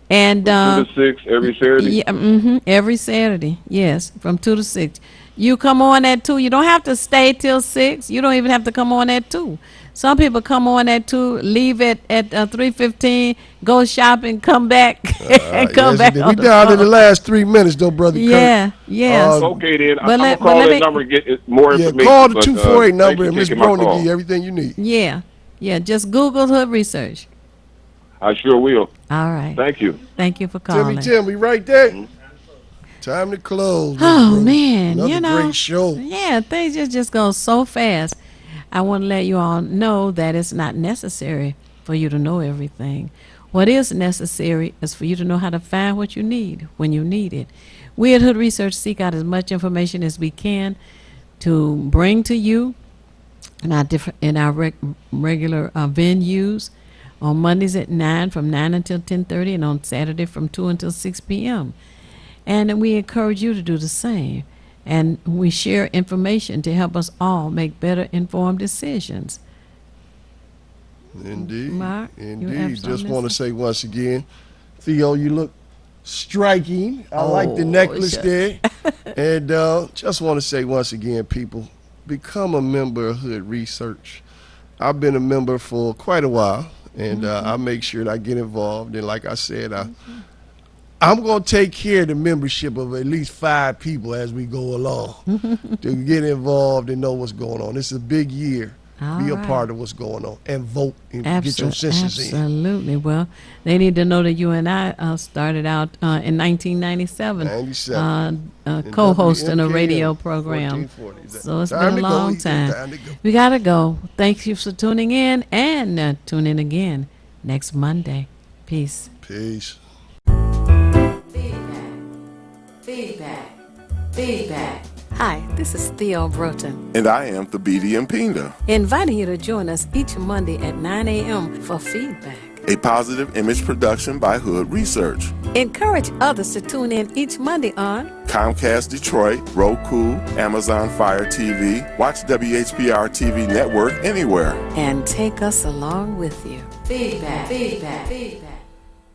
And 2 to 6 every Saturday? Yeah, every Saturday, yes, from 2 to 6. You come on at 2. You don't have to stay till 6. You don't even have to come on at 2. Some people come on at 2, leave at 3:15, go shopping, come back, and come back. We down in the last 3 minutes, though, brother. Yeah, yes. Okay, then. I'm going to call that number and get more information. Call the 248 number and Miss Broden will give you everything you need. Yeah, just Google Hood Research. I sure will. All right. Thank you. Thank you for calling. Tim, we right there. Time to close. Oh, man. Another great show. Yeah, things just go so fast. I want to let you all know that it's not necessary for you to know everything. What is necessary is for you to know how to find what you need when you need it. We at Hood Research seek out as much information as we can to bring to you in our regular venues on Mondays at 9 from 9 until 10:30 and on Saturday from 2 until 6 p.m. And we encourage you to do the same. And we share information to help us all make better informed decisions. Indeed. Mark, indeed. Just want to say once again, Theo, you look striking. I like the necklace there. And just want to say once again, people, become a member of Hood Research. I've been a member for quite a while, and I make sure that I get involved. And like I said, I'm going to take care of the membership of at least 5 people as we go along to get involved and know what's going on. This is a big year. Be a part of what's going on and vote and get your census in. Absolutely. Well, they need to know that you and I started out in 1997 co-hosting a radio program. So it's been a long time. We got to go. Thank you for tuning in, and tune in again next Monday. Peace. Peace. Feedback. Hi, this is Theo Broden. And I am Thabiti Mpinga. Inviting you to join us each Monday at 9 a.m. for feedback. A positive image production by Hood Research. Encourage others to tune in each Monday on Comcast Detroit, Roku, Amazon Fire TV. Watch WHPR TV Network anywhere. and take us along with you. Feedback.